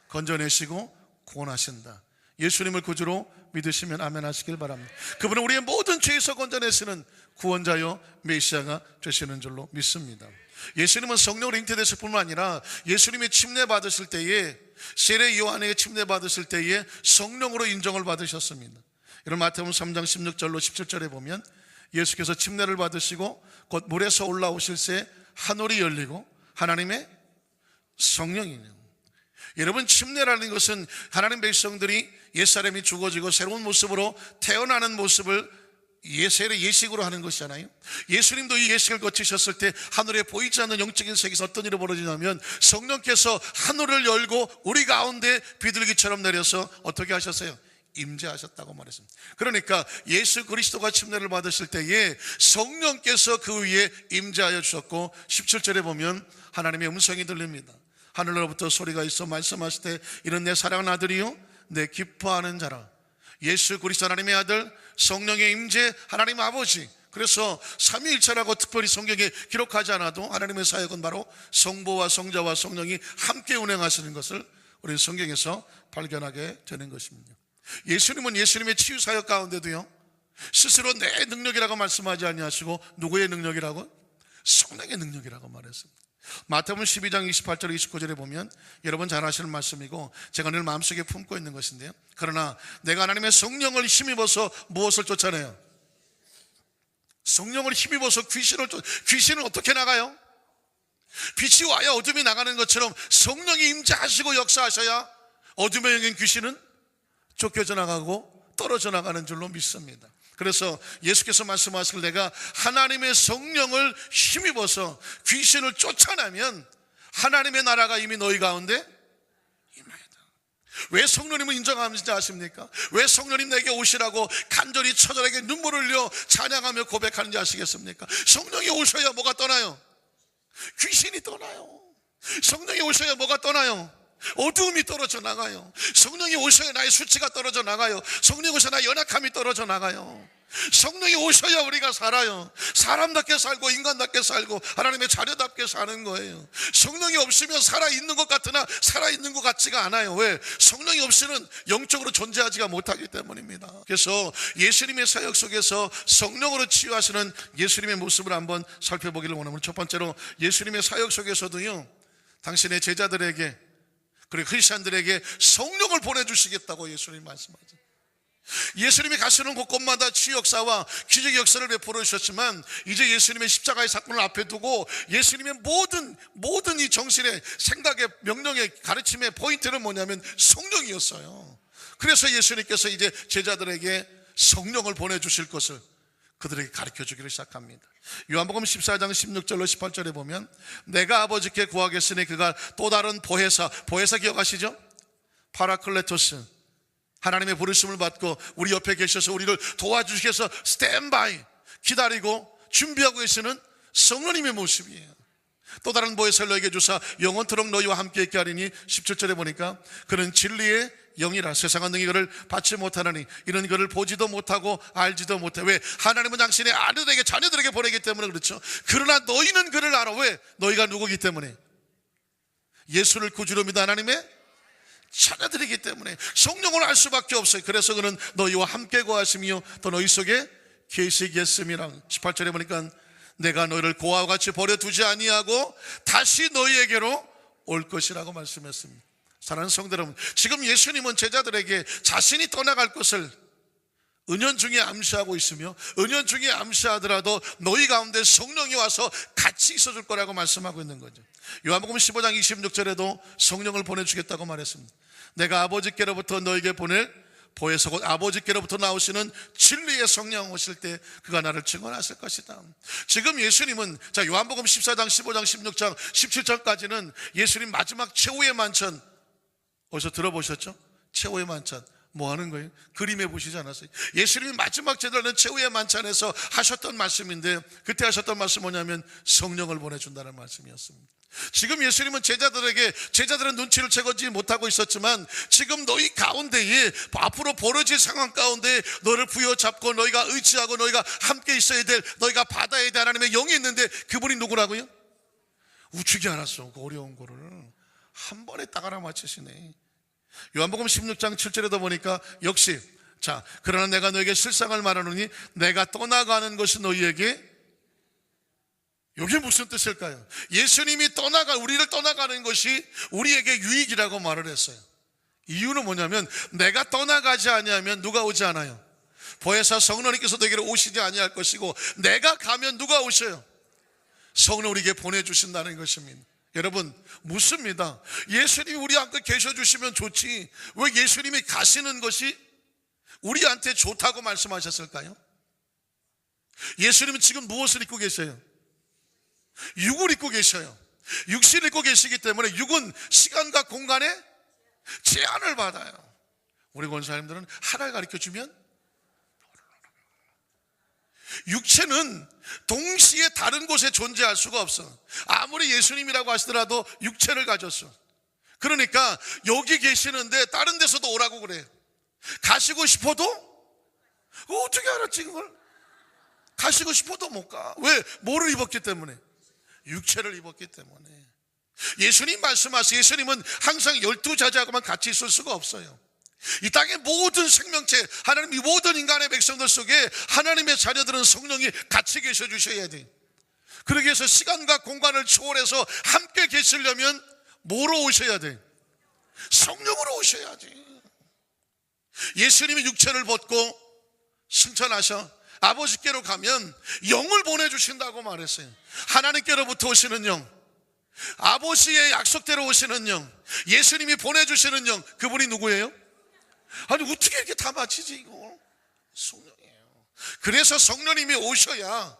건져내시고 구원하신다. 예수님을 구주로 믿으시면 아멘 하시길 바랍니다. 그분은 우리의 모든 죄에서 건져내시는 구원자요 메시아가 되시는 줄로 믿습니다. 예수님은 성령으로 잉태되실 뿐만 아니라 예수님이 침례 받으실 때에 세례 요한에게 침례 받으실 때에 성령으로 인정을 받으셨습니다. 이런 마태복음 3장 16절로 17절에 보면 예수께서 침례를 받으시고 곧 물에서 올라오실 새 하늘이 열리고 하나님의 성령이네요. 여러분, 침례라는 것은 하나님 백성들이 옛사람이 죽어지고 새로운 모습으로 태어나는 모습을 세례 예식으로 하는 것이잖아요. 예수님도 이 예식을 거치셨을 때 하늘에 보이지 않는 영적인 세계에서 어떤 일이 벌어지냐면 성령께서 하늘을 열고 우리 가운데 비둘기처럼 내려서 어떻게 하셨어요? 임재하셨다고 말했습니다. 그러니까 예수 그리스도가 침례를 받으실 때에 성령께서 그 위에 임재하여 주셨고 17절에 보면 하나님의 음성이 들립니다. 하늘로부터 소리가 있어 말씀하실 때 이는 내 사랑하는 아들이요 내 기뻐하는 자라. 예수 그리스도 하나님의 아들, 성령의 임재, 하나님 아버지. 그래서 삼위일체라고 특별히 성경에 기록하지 않아도 하나님의 사역은 바로 성부와 성자와 성령이 함께 운행하시는 것을 우리 성경에서 발견하게 되는 것입니다. 예수님은 예수님의 치유 사역 가운데도요 스스로 내 능력이라고 말씀하지 아니하시고 누구의 능력이라고? 성령의 능력이라고 말했습니다. 마태복음 12장 28절 29절에 보면 여러분 잘 아시는 말씀이고 제가 늘 마음속에 품고 있는 것인데요. 그러나 내가 하나님의 성령을 힘입어서 무엇을 쫓아내요? 성령을 힘입어서 귀신은 어떻게 나가요? 빛이 와야 어둠이 나가는 것처럼 성령이 임재하시고 역사하셔야 어둠의 영인 귀신은 쫓겨져 나가고 떨어져 나가는 줄로 믿습니다. 그래서 예수께서 말씀하시길 내가 하나님의 성령을 힘입어서 귀신을 쫓아내면 하나님의 나라가 이미 너희 가운데 임하였다. 왜 성령님을 인정하는지 아십니까? 왜 성령님 내게 오시라고 간절히 처절하게 눈물을 흘려 찬양하며 고백하는지 아시겠습니까? 성령이 오셔야 뭐가 떠나요? 귀신이 떠나요. 성령이 오셔야 뭐가 떠나요? 어두움이 떨어져 나가요. 성령이 오셔야 나의 수치가 떨어져 나가요. 성령이 오셔야 나의 연약함이 떨어져 나가요. 성령이 오셔야 우리가 살아요. 사람답게 살고 인간답게 살고 하나님의 자녀답게 사는 거예요. 성령이 없으면 살아있는 것 같으나 살아있는 것 같지가 않아요. 왜? 성령이 없이는 영적으로 존재하지가 못하기 때문입니다. 그래서 예수님의 사역 속에서 성령으로 치유하시는 예수님의 모습을 한번 살펴보기를 원합니다. 첫 번째로 예수님의 사역 속에서도요 당신의 제자들에게 그리고 크리스찬들에게 성령을 보내주시겠다고 예수님이 말씀하죠. 예수님이 가시는 곳곳마다 치유 역사와 기적 역사를 베풀어 주셨지만 이제 예수님의 십자가의 사건을 앞에 두고 예수님의 모든 이 정신의 생각의 명령의 가르침의 포인트는 뭐냐면 성령이었어요. 그래서 예수님께서 이제 제자들에게 성령을 보내주실 것을 그들에게 가르쳐 주기를 시작합니다. 요한복음 14장 16절로 18절에 보면 내가 아버지께 구하겠으니 그가 또 다른 보혜사 기억하시죠? 파라클레토스, 하나님의 부르심을 받고 우리 옆에 계셔서 우리를 도와주시기 위해서 스탠바이 기다리고 준비하고 계시는 성령님의 모습이에요. 또 다른 보혜사를 너에게 주사 영원토록 너희와 함께 있게 하리니 17절에 보니까 그는 진리의 영이라 세상은 능히 그를 받지 못하나니 이는 그를 보지도 못하고 알지도 못해. 왜? 하나님은 당신의 아들에게 자녀들에게 보내기 때문에 그렇죠. 그러나 너희는 그를 알아. 왜? 너희가 누구기 때문에? 예수를 구주로 믿어 하나님의 자녀들이기 때문에 성령을 알 수밖에 없어요. 그래서 그는 너희와 함께 거하시며 또 너희 속에 계시겠음이라. 18절에 보니까 내가 너희를 고아와 같이 버려두지 아니하고 다시 너희에게로 올 것이라고 말씀했습니다. 사랑하는 성도 여러분, 지금 예수님은 제자들에게 자신이 떠나갈 것을 은연중에 암시하고 있으며 은연중에 암시하더라도 너희 가운데 성령이 와서 같이 있어줄 거라고 말씀하고 있는 거죠. 요한복음 15장 26절에도 성령을 보내주겠다고 말했습니다. 내가 아버지께로부터 너에게 보낼 보혜사 곧 아버지께로부터 나오시는 진리의 성령 오실 때 그가 나를 증언하실 것이다. 지금 예수님은 자 요한복음 14장 15장 16장 17장까지는 예수님 마지막 최후의 만찬 어디서 들어보셨죠? 최후의 만찬 뭐 하는 거예요? 그림에 보시지 않았어요? 예수님이 마지막 제자는 최후의 만찬에서 하셨던 말씀인데 그때 하셨던 말씀 뭐냐면 성령을 보내준다는 말씀이었습니다. 지금 예수님은 제자들은 눈치를 채거지 못하고 있었지만 지금 너희 가운데에 앞으로 벌어질 상황 가운데 너를 부여잡고 너희가 의지하고 너희가 함께 있어야 될 너희가 받아야 될 하나님의 영이 있는데 그분이 누구라고요? 우측이 알았어. 그 어려운 거를 한 번에 딱 알아맞히시네. 요한복음 16장 7절에도 보니까 역시 자 그러나 내가 너에게 실상을 말하노니 내가 떠나가는 것이 너희에게 이게 무슨 뜻일까요? 예수님이 우리를 떠나가는 것이 우리에게 유익이라고 말을 했어요. 이유는 뭐냐면 내가 떠나가지 아니하면 누가 오지 않아요? 보혜사 성령님께서 너에게로 오시지 아니할 것이고 내가 가면 누가 오셔요? 성령 우리에게 보내주신다는 것입니다. 여러분 묻습니다. 예수님이 우리 함께 계셔주시면 좋지 왜 예수님이 가시는 것이 우리한테 좋다고 말씀하셨을까요? 예수님은 지금 무엇을 입고 계셔요? 육을 입고 계셔요. 육신을 입고 계시기 때문에 육은 시간과 공간에 제한을 받아요. 우리 권사님들은 하나를 가르쳐주면 육체는 동시에 다른 곳에 존재할 수가 없어. 아무리 예수님이라고 하시더라도 육체를 가졌어. 그러니까 여기 계시는데 다른 데서도 오라고 그래요. 가시고 싶어도 어떻게 알았지 그걸? 가시고 싶어도 못 가. 왜? 뭐를 입었기 때문에? 육체를 입었기 때문에. 예수님 말씀하세요. 예수님은 항상 12자제하고만 같이 있을 수가 없어요. 이 땅의 모든 생명체 하나님 이 모든 인간의 백성들 속에 하나님의 자녀들은 성령이 같이 계셔 주셔야 돼요. 그러기 위해서 시간과 공간을 초월해서 함께 계시려면 뭐로 오셔야 돼? 성령으로 오셔야지. 예수님이 육체를 벗고 승천하셔 아버지께로 가면 영을 보내주신다고 말했어요. 하나님께로부터 오시는 영, 아버지의 약속대로 오시는 영, 예수님이 보내주시는 영, 그분이 누구예요? 아니 어떻게 이렇게 다 맞히지 이거? 성령이에요. 그래서 성령님이 오셔야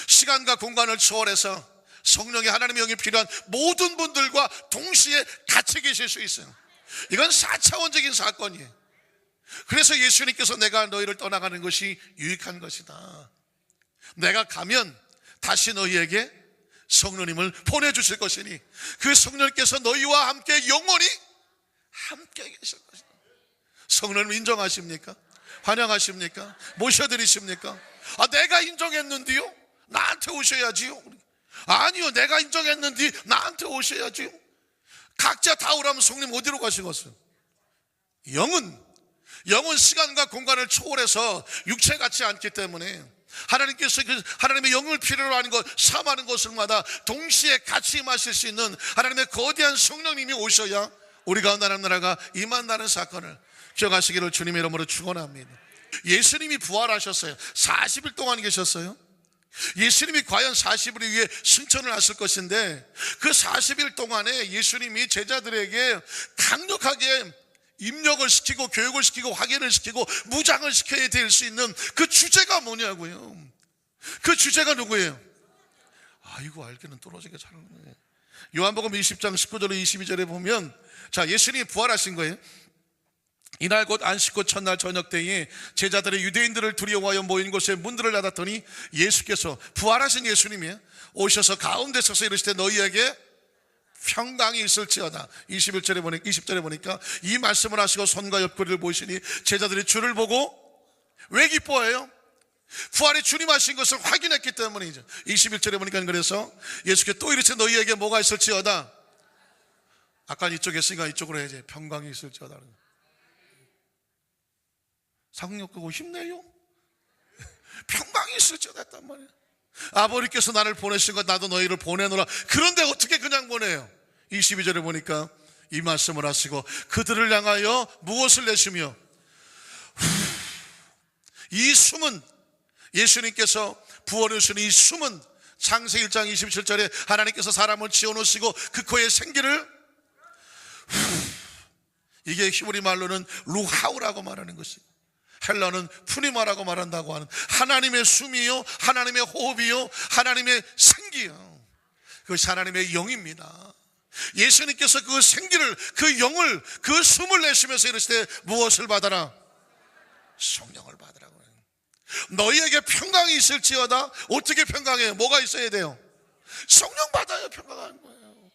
시간과 공간을 초월해서 성령의 하나님의 영이 필요한 모든 분들과 동시에 같이 계실 수 있어요. 이건 4차원적인 사건이에요. 그래서 예수님께서 내가 너희를 떠나가는 것이 유익한 것이다. 내가 가면 다시 너희에게 성령님을 보내주실 것이니 그 성령님께서 너희와 함께 영원히 함께 계실 것이다. 성령님 인정하십니까? 환영하십니까? 모셔드리십니까? 내가 인정했는데요? 나한테 오셔야지요. 아니요, 내가 인정했는데 나한테 오셔야지요. 각자 다 오라면 성령 어디로 가시겠어요? 영은 시간과 공간을 초월해서 육체 같지 않기 때문에 하나님께서 하나님의 영을 필요로 하는 것, 삼하는 것을마다 동시에 같이 임하실 수 있는 하나님의 거대한 성령님이 오셔야 우리 가운데 하나님 나라가 임한다는 사건을 기억하시기를 주님의 이름으로 축원합니다. 예수님이 부활하셨어요. 40일 동안 계셨어요. 예수님이 과연 40일 위에 승천을 하실 것인데 그 40일 동안에 예수님이 제자들에게 강력하게 입력을 시키고 교육을 시키고 확인을 시키고 무장을 시켜야 될 수 있는 그 주제가 뭐냐고요. 그 주제가 누구예요? 이거 알기는 떨어지게 잘하네. 요한복음 20장 19절에 22절에 보면 자 예수님이 부활하신 거예요. 이날 곧 안식구 첫날 저녁 때에 제자들이 유대인들을 두려워하여 모인 곳에 문들을 닫았더니 예수께서, 부활하신 예수님이 오셔서 가운데 서서 이르시되 너희에게 평강이 있을지어다. 20절에 보니까 이 말씀을 하시고 손과 옆구리를 보시니 제자들이 주를 보고 왜 기뻐해요? 부활의 주님 하신 것을 확인했기 때문이죠. 21절에 보니까 그래서 예수께 또 이르시되 너희에게 뭐가 있을지어다. 아까 이쪽에 했으니까 이쪽으로 해야지. 평강이 있을지어다. 상력 끄고 힘내요. 평강이 있을지어다 했단 말이에요. 아버지께서 나를 보내신 것 나도 너희를 보내노라. 그런데 어떻게 그냥 보내요? 22절에 보니까 이 말씀을 하시고 그들을 향하여 무엇을 내쉬며, 이 숨은, 예수님께서 부활해 주신 이 숨은 창세기 1장 27절에 하나님께서 사람을 지어놓으시고 그 코에 생기를, 이게 히브리 말로는 루하우라고 말하는 것이고 헬라는 푸니마라고 말한다고 하는 하나님의 숨이요, 하나님의 호흡이요, 하나님의 생기요. 그것이 하나님의 영입니다. 예수님께서 그 생기를, 그 영을, 그 숨을 내쉬면서 이르시되 무엇을 받아라? 성령을 받으라고 해요. 너희에게 평강이 있을지어다. 어떻게 평강해요? 뭐가 있어야 돼요? 성령 받아야 평강하는 거예요.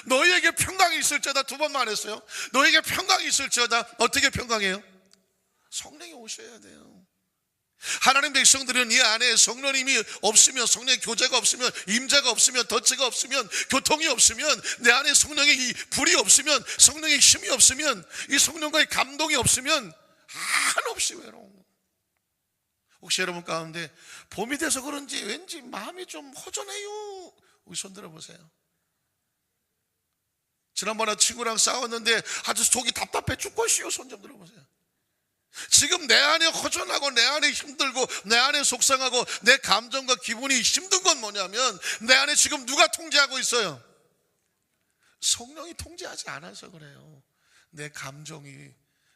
너희에게 평강이 있을지어다 두 번 말했어요. 너희에게 평강이 있을지어다. 어떻게 평강해요? 성령이 오셔야 돼요. 하나님 백성들은 이 안에 성령님이 없으면, 성령의 교제가 없으면, 임재가 없으면, 덫가 없으면, 교통이 없으면, 내 안에 성령의 이 불이 없으면, 성령의 힘이 없으면, 이 성령과의 감동이 없으면 한없이 외로운 거예요. 혹시 여러분 가운데 봄이 돼서 그런지 왠지 마음이 좀 허전해요. 우리 손 들어보세요. 지난번에 친구랑 싸웠는데 아주 속이 답답해 죽겠어요. 손 좀 들어보세요. 지금 내 안에 허전하고 내 안에 힘들고 내 안에 속상하고 내 감정과 기분이 힘든 건 뭐냐면 내 안에 지금 누가 통제하고 있어요? 성령이 통제하지 않아서 그래요. 내 감정이,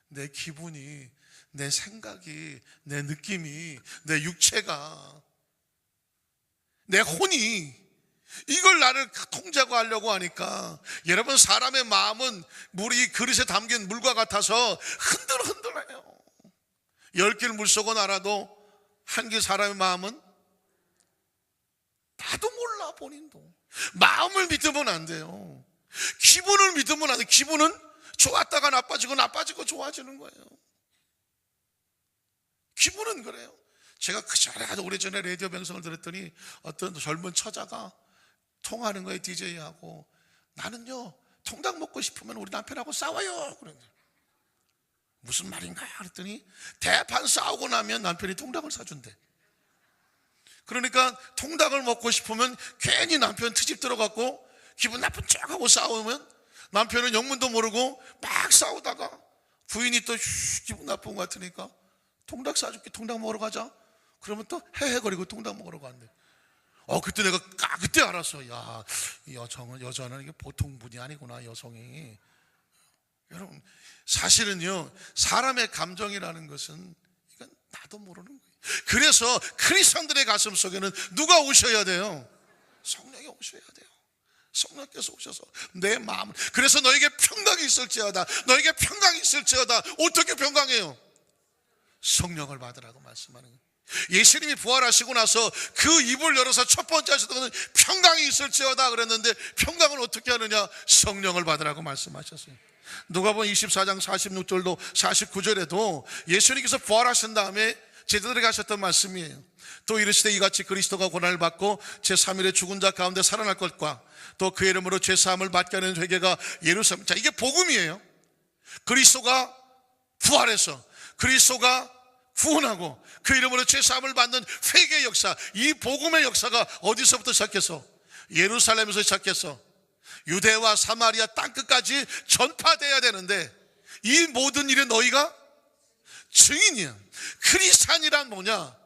내 기분이, 내 생각이, 내 느낌이, 내 육체가, 내 혼이 이걸 나를 통제하고 하려고 하니까, 여러분 사람의 마음은 물이 그릇에 담긴 물과 같아서 흔들흔들해요. 10길 물속은 알아도 한 길 사람의 마음은 나도 몰라. 본인도 마음을 믿으면 안 돼요. 기분을 믿으면 안 돼요. 기분은 좋았다가 나빠지고 나빠지고 좋아지는 거예요. 기분은 그래요. 제가 그 전에 아주 오래전에 라디오 방송을 들었더니 어떤 젊은 처자가 통화하는 거예요. DJ하고. 나는요 통닭 먹고 싶으면 우리 남편하고 싸워요. 그런데 무슨 말인가 그랬더니 대판 싸우고 나면 남편이 통닭을 사준대. 그러니까 통닭을 먹고 싶으면 괜히 남편 트집 들어갖고 기분 나쁜 척하고 싸우면 남편은 영문도 모르고 막 싸우다가 부인이 또 기분 나쁜 것 같으니까 통닭 사줄게, 통닭 먹으러 가자. 그러면 또 헤헤거리고 통닭 먹으러 간대. 그때 내가 그때 알았어. 야, 이 여자는 이게 보통 분이 아니구나, 여성이. 여러분 사실은요 사람의 감정이라는 것은 이건 나도 모르는 거예요. 그래서 크리스천들의 가슴 속에는 누가 오셔야 돼요? 성령이 오셔야 돼요. 성령께서 오셔서 내 마음을, 그래서 너에게 평강이 있을지어다. 너에게 평강이 있을지어다. 어떻게 평강해요? 성령을 받으라고 말씀하는 거예요. 예수님이 부활하시고 나서 그 입을 열어서 첫 번째 하셨던 것은 평강이 있을지어다 그랬는데, 평강은 어떻게 하느냐? 성령을 받으라고 말씀하셨어요. 누가복음 24장 46절도 49절에도 예수님께서 부활하신 다음에 제자들에게 하셨던 말씀이에요. 또 이르시되 이같이 그리스도가 고난을 받고 제3일에 죽은 자 가운데 살아날 것과 또 그 이름으로 죄사함을 받게 하는 회개가 예루살렘. 자, 이게 복음이에요. 그리스도가 부활해서 그리스도가 구원하고 그 이름으로 죄사함을 받는 회개의 역사, 이 복음의 역사가 어디서부터 시작해서? 예루살렘에서 시작해서 유대와 사마리아 땅끝까지 전파돼야 되는데, 이 모든 일에 너희가 증인이야. 크리스찬이란 뭐냐?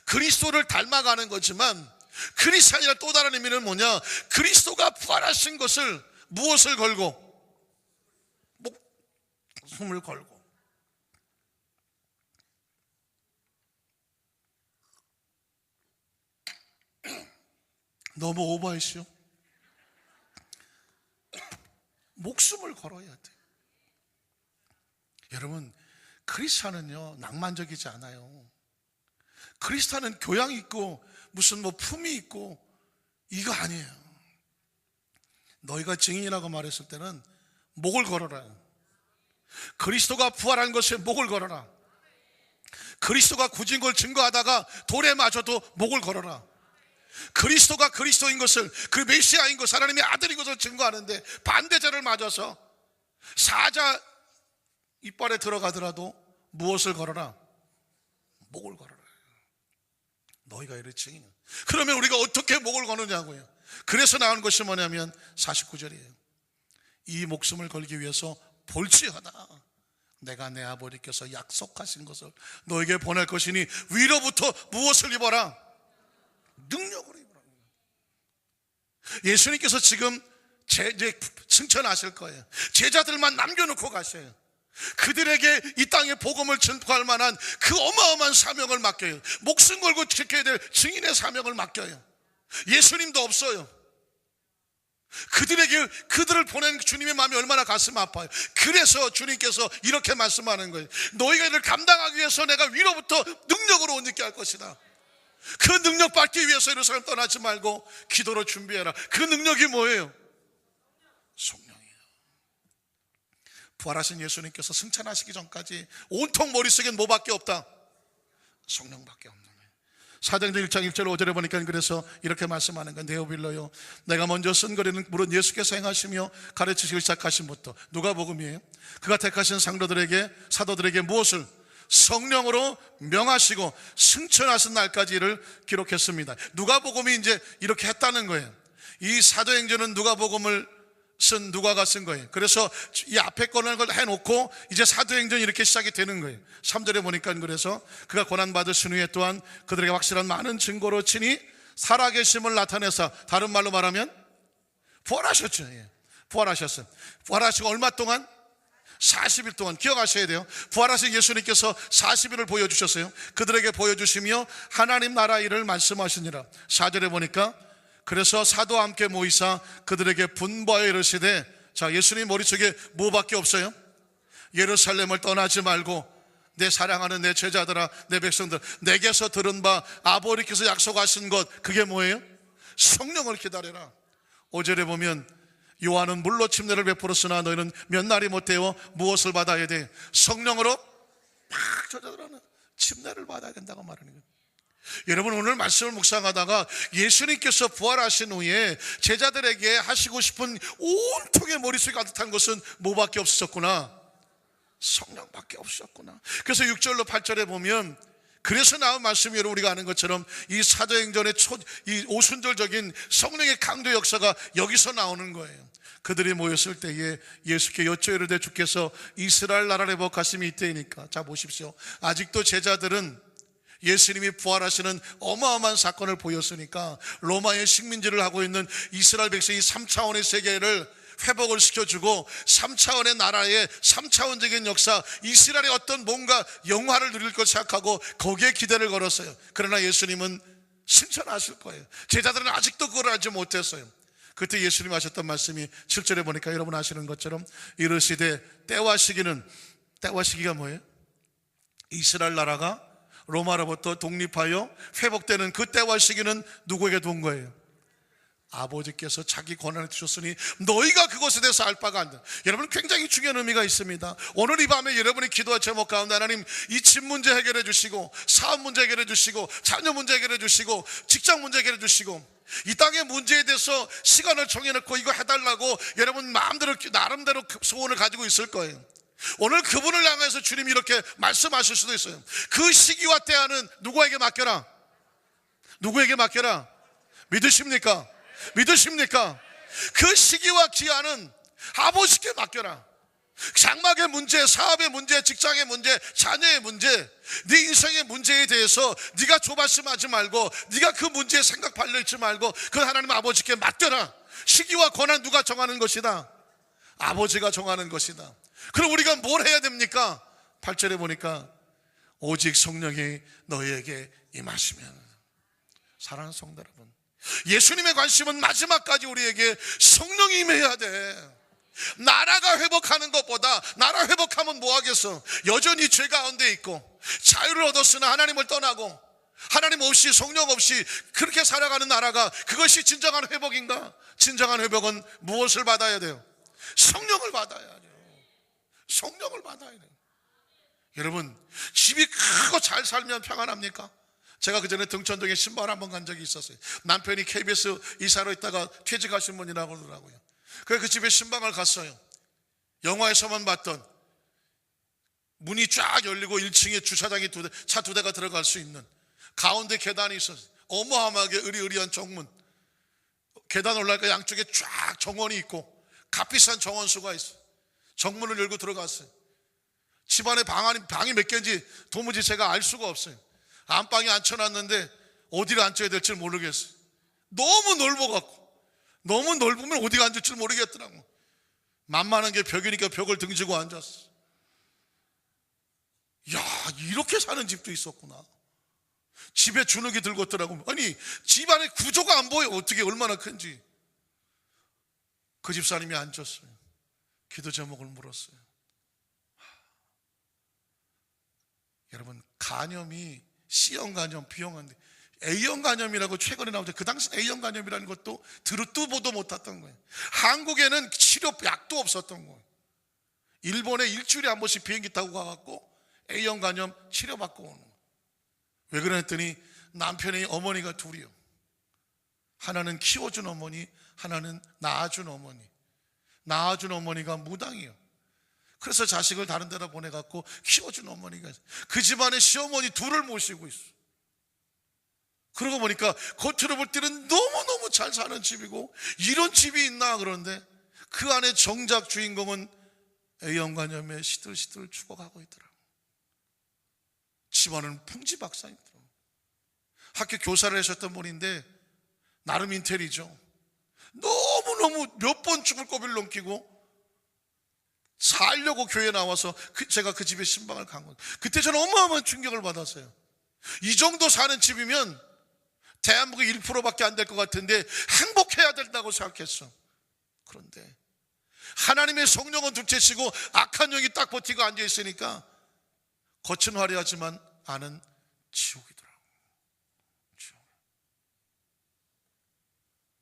그리스도를 닮아가는 거지만, 크리스찬이란 또 다른 의미는 뭐냐? 그리스도가 부활하신 것을 무엇을 걸고? 목숨을 걸고. 너무 오버했죠? 목숨을 걸어야 돼. 여러분, 크리스찬은요 낭만적이지 않아요. 크리스찬은 교양 있고 무슨 뭐 품이 있고 이거 아니에요. 너희가 증인이라고 말했을 때는 목을 걸어라. 그리스도가 부활한 것에 목을 걸어라. 그리스도가 굳은 걸 증거하다가 돌에 맞아도 목을 걸어라. 그리스도가 그리스도인 것을, 그 메시아인 것, 하나님의 아들인 것을 증거하는데 반대자를 맞아서 사자 이빨에 들어가더라도 무엇을 걸어라? 목을 걸어라. 너희가 이를 증인이야. 그러면 우리가 어떻게 목을 거느냐고요. 그래서 나온 것이 뭐냐면 49절이에요. 이 목숨을 걸기 위해서 볼지어다 내가 내 아버지께서 약속하신 것을 너에게 보낼 것이니 위로부터 무엇을 입어라? 능력으로 입어라. 예수님께서 지금 이제 승천하실 거예요. 제자들만 남겨놓고 가셔요. 그들에게 이 땅에 복음을 전파할 만한 그 어마어마한 사명을 맡겨요. 목숨 걸고 지켜야 될 증인의 사명을 맡겨요. 예수님도 없어요. 그들을 보낸 주님의 마음이 얼마나 가슴 아파요. 그래서 주님께서 이렇게 말씀하는 거예요. 너희가 이를 감당하기 위해서 내가 위로부터 능력으로 옷 입게 할 것이다. 그 능력 받기 위해서 예루살렘 떠나지 말고 기도로 준비해라. 그 능력이 뭐예요? 성령이에요. 부활하신 예수님께서 승천하시기 전까지 온통 머릿속엔 뭐밖에 없다? 성령밖에 없는 거예요. 사도행전 1장 1절 5절에 보니까 그래서 이렇게 말씀하는 건 데오빌로요, 내가 먼저 쓴 거리는 물은 예수께서 행하시며 가르치시기 시작하신부터 누가복음이에요. 그가 택하신 사도들에게 무엇을? 성령으로 명하시고 승천하신 날까지 이를 기록했습니다. 누가복음이 이제 이렇게 했다는 거예요. 이 사도행전은 누가복음을 쓴 누가가 쓴 거예요. 그래서 이 앞에 거는 걸 해놓고 이제 사도행전이 이렇게 시작이 되는 거예요. 3절에 보니까 그래서 그가 고난받으신 후에 또한 그들에게 확실한 많은 증거로 친히 살아계심을 나타내서, 다른 말로 말하면 부활하셨죠. 예. 부활하셨어요. 부활하시고 얼마 동안? 40일 동안. 기억하셔야 돼요. 부활하신 예수님께서 40일을 보여주셨어요. 그들에게 보여주시며 하나님 나라 일을 말씀하시니라. 4절에 보니까 그래서 사도와 함께 모이사 그들에게 분부하여 이르시되, 자, 예수님 머릿속에 뭐밖에 없어요? 예루살렘을 떠나지 말고 내 사랑하는 내 제자들아, 내 백성들, 내게서 들은 바 아버지께서 약속하신 것, 그게 뭐예요? 성령을 기다려라. 5절에 보면 요한은 물로 침례를 베풀었으나 너희는 몇 날이 못되어 무엇을 받아야 돼? 성령으로 막 저자들하는 침례를 받아야 된다고 말하는 거예요. 여러분, 오늘 말씀을 묵상하다가 예수님께서 부활하신 후에 제자들에게 하시고 싶은 온통의 머릿속에 가득한 것은 뭐밖에 없었구나? 성령밖에 없었구나. 그래서 6절로 8절에 보면 그래서 나온 말씀이 여러분 우리가 아는 것처럼 이 사도행전의 이 오순절적인 성령의 강도 역사가 여기서 나오는 거예요. 그들이 모였을 때에 예수께 여쭤 이르되 주께서 이스라엘 나라를 회복하심이 이때이니까. 자, 보십시오. 아직도 제자들은 예수님이 부활하시는 어마어마한 사건을 보였으니까 로마의 식민지를 하고 있는 이스라엘 백성이 3차원의 세계를 회복을 시켜주고 3차원의 나라의 3차원적인 역사, 이스라엘의 어떤 뭔가 영화를 누릴 것 생각하고 거기에 기대를 걸었어요. 그러나 예수님은 승천하실 거예요. 제자들은 아직도 그걸 알지 못했어요. 그때 예수님이 하셨던 말씀이 7절에 보니까 여러분 아시는 것처럼 이르시되 때와 시기가 뭐예요? 이스라엘 나라가 로마로부터 독립하여 회복되는 그 때와 시기는 누구에게 둔 거예요? 아버지께서 자기 권한을 주셨으니 너희가 그것에 대해서 알 바가 안 돼. 여러분, 굉장히 중요한 의미가 있습니다. 오늘 이 밤에 여러분이 기도할 제목 가운데 하나님 이 집 문제 해결해 주시고, 사업 문제 해결해 주시고, 자녀 문제 해결해 주시고, 직장 문제 해결해 주시고, 이 땅의 문제에 대해서 시간을 정해놓고 이거 해달라고 여러분 마음대로 나름대로 소원을 가지고 있을 거예요. 오늘 그분을 향해서 주님이 이렇게 말씀하실 수도 있어요. 그 시기와 때하는 누구에게 맡겨라? 누구에게 맡겨라? 믿으십니까? 믿으십니까? 그 시기와 기한은 아버지께 맡겨라. 장막의 문제, 사업의 문제, 직장의 문제, 자녀의 문제, 네 인생의 문제에 대해서 네가 조바심하지 말고, 네가 그 문제에 생각 발려있지 말고 그 하나님 아버지께 맡겨라. 시기와 권한 누가 정하는 것이다? 아버지가 정하는 것이다. 그럼 우리가 뭘 해야 됩니까? 8절에 보니까 오직 성령이 너희에게 임하시면. 사랑하는 성도 여러분, 예수님의 관심은 마지막까지 우리에게 성령이 임해야 돼. 나라가 회복하는 것보다, 나라 회복하면 뭐 하겠어? 여전히 죄 가운데 있고 자유를 얻었으나 하나님을 떠나고 하나님 없이, 성령 없이 그렇게 살아가는 나라가, 그것이 진정한 회복인가? 진정한 회복은 무엇을 받아야 돼요? 성령을 받아야 돼요. 성령을 받아야 돼요. 여러분, 집이 크고 잘 살면 평안합니까? 제가 그전에 등촌동에 신발 한번 간 적이 있었어요. 남편이 KBS 이사로 있다가 퇴직하신 분이라고 그러더라고요. 그래서 그 집에 신방을 갔어요. 영화에서만 봤던 문이 쫙 열리고 1층에 주차장이 차 2대가 들어갈 수 있는 가운데 계단이 있었어요. 어마어마하게 으리으리한 정문, 계단 올라가니까 양쪽에 쫙 정원이 있고 값비싼 정원수가 있어요. 정문을 열고 들어갔어요. 집안에 방이 몇 개인지 도무지 제가 알 수가 없어요. 안방에 앉혀놨는데 어디를 앉혀야 될지 모르겠어요. 너무 넓어갖고, 너무 넓으면 어디가 앉을지 모르겠더라고. 만만한 게 벽이니까 벽을 등지고 앉았어. 야, 이렇게 사는 집도 있었구나. 집에 주눅이 들겠더라고. 아니, 집안의 구조가 안 보여. 어떻게 얼마나 큰지. 그 집사님이 앉았어요. 기도 제목을 물었어요. 여러분, 간염이 C형 간염, B형 간염, A형 간염이라고 최근에 나오죠. 그 당시 A형 간염이라는 것도 듣도 보도 못했던 거예요. 한국에는 치료 약도 없었던 거예요. 일본에 일주일에 한 번씩 비행기 타고 가갖고 A형 간염 치료받고 오는 거예요. 왜 그랬더니 남편의 어머니가 둘이요. 하나는 키워준 어머니, 하나는 낳아준 어머니. 낳아준 어머니가 무당이요. 그래서 자식을 다른 데다 보내갖고 키워준 어머니가 있어요. 그 집안에 시어머니 둘을 모시고 있어. 그러고 보니까 겉으로 볼 때는 너무너무 잘 사는 집이고, 이런 집이 있나 그런데 그 안에 정작 주인공은 A형 간염에 시들시들 죽어가고 있더라고. 집안은 풍지박산이더라고. 학교 교사를 하셨던 분인데 나름 인텔이죠. 너무너무 몇 번 죽을 고비를 넘기고 살려고 교회에 나와서 제가 그 집에 신방을 간 거예요. 그때 저는 어마어마한 충격을 받았어요. 이 정도 사는 집이면 대한민국의 1%밖에 안 될 것 같은데 행복해야 된다고 생각했어. 그런데 하나님의 성령은 둘째치고 악한 영이 딱 버티고 앉아있으니까 겉은 화려하지만 안은 지옥이더라고. 지옥.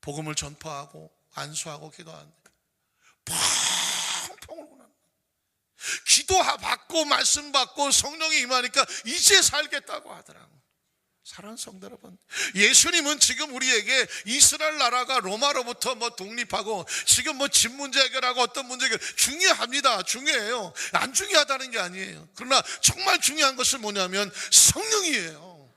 복음을 전파하고 안수하고 기도하는데 펑펑 울고 납니다. 기도받고 말씀 받고 성령이 임하니까 이제 살겠다고 하더라고. 사랑하는 성도 여러분, 예수님은 지금 우리에게 이스라엘 나라가 로마로부터 독립하고 지금 집 문제 해결하고 어떤 문제 해결 중요합니다. 중요해요. 안 중요하다는 게 아니에요. 그러나 정말 중요한 것은 뭐냐면 성령이에요.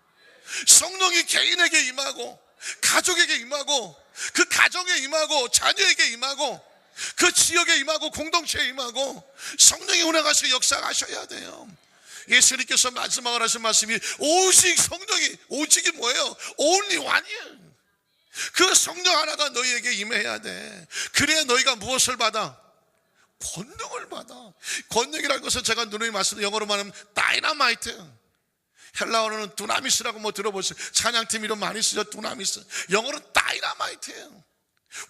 성령이 개인에게 임하고 가족에게 임하고 그 가정에 임하고 자녀에게 임하고 그 지역에 임하고 공동체에 임하고 성령이 운행하시고 역사하셔야 돼요. 예수님께서 마지막으로 하신 말씀이 오직 성령이, 오직이 뭐예요? only one이에요. 그 성령 하나가 너희에게 임해야 돼. 그래야 너희가 무엇을 받아? 권능을 받아. 권능이라는 것은 제가 누누이 말씀, 영어로 말하면 다이너마이트, 헬라어로는 두나미스라고 들어보세요. 찬양팀 이름 많이 쓰죠. 두나미스. 영어로는 다이너마이트예요.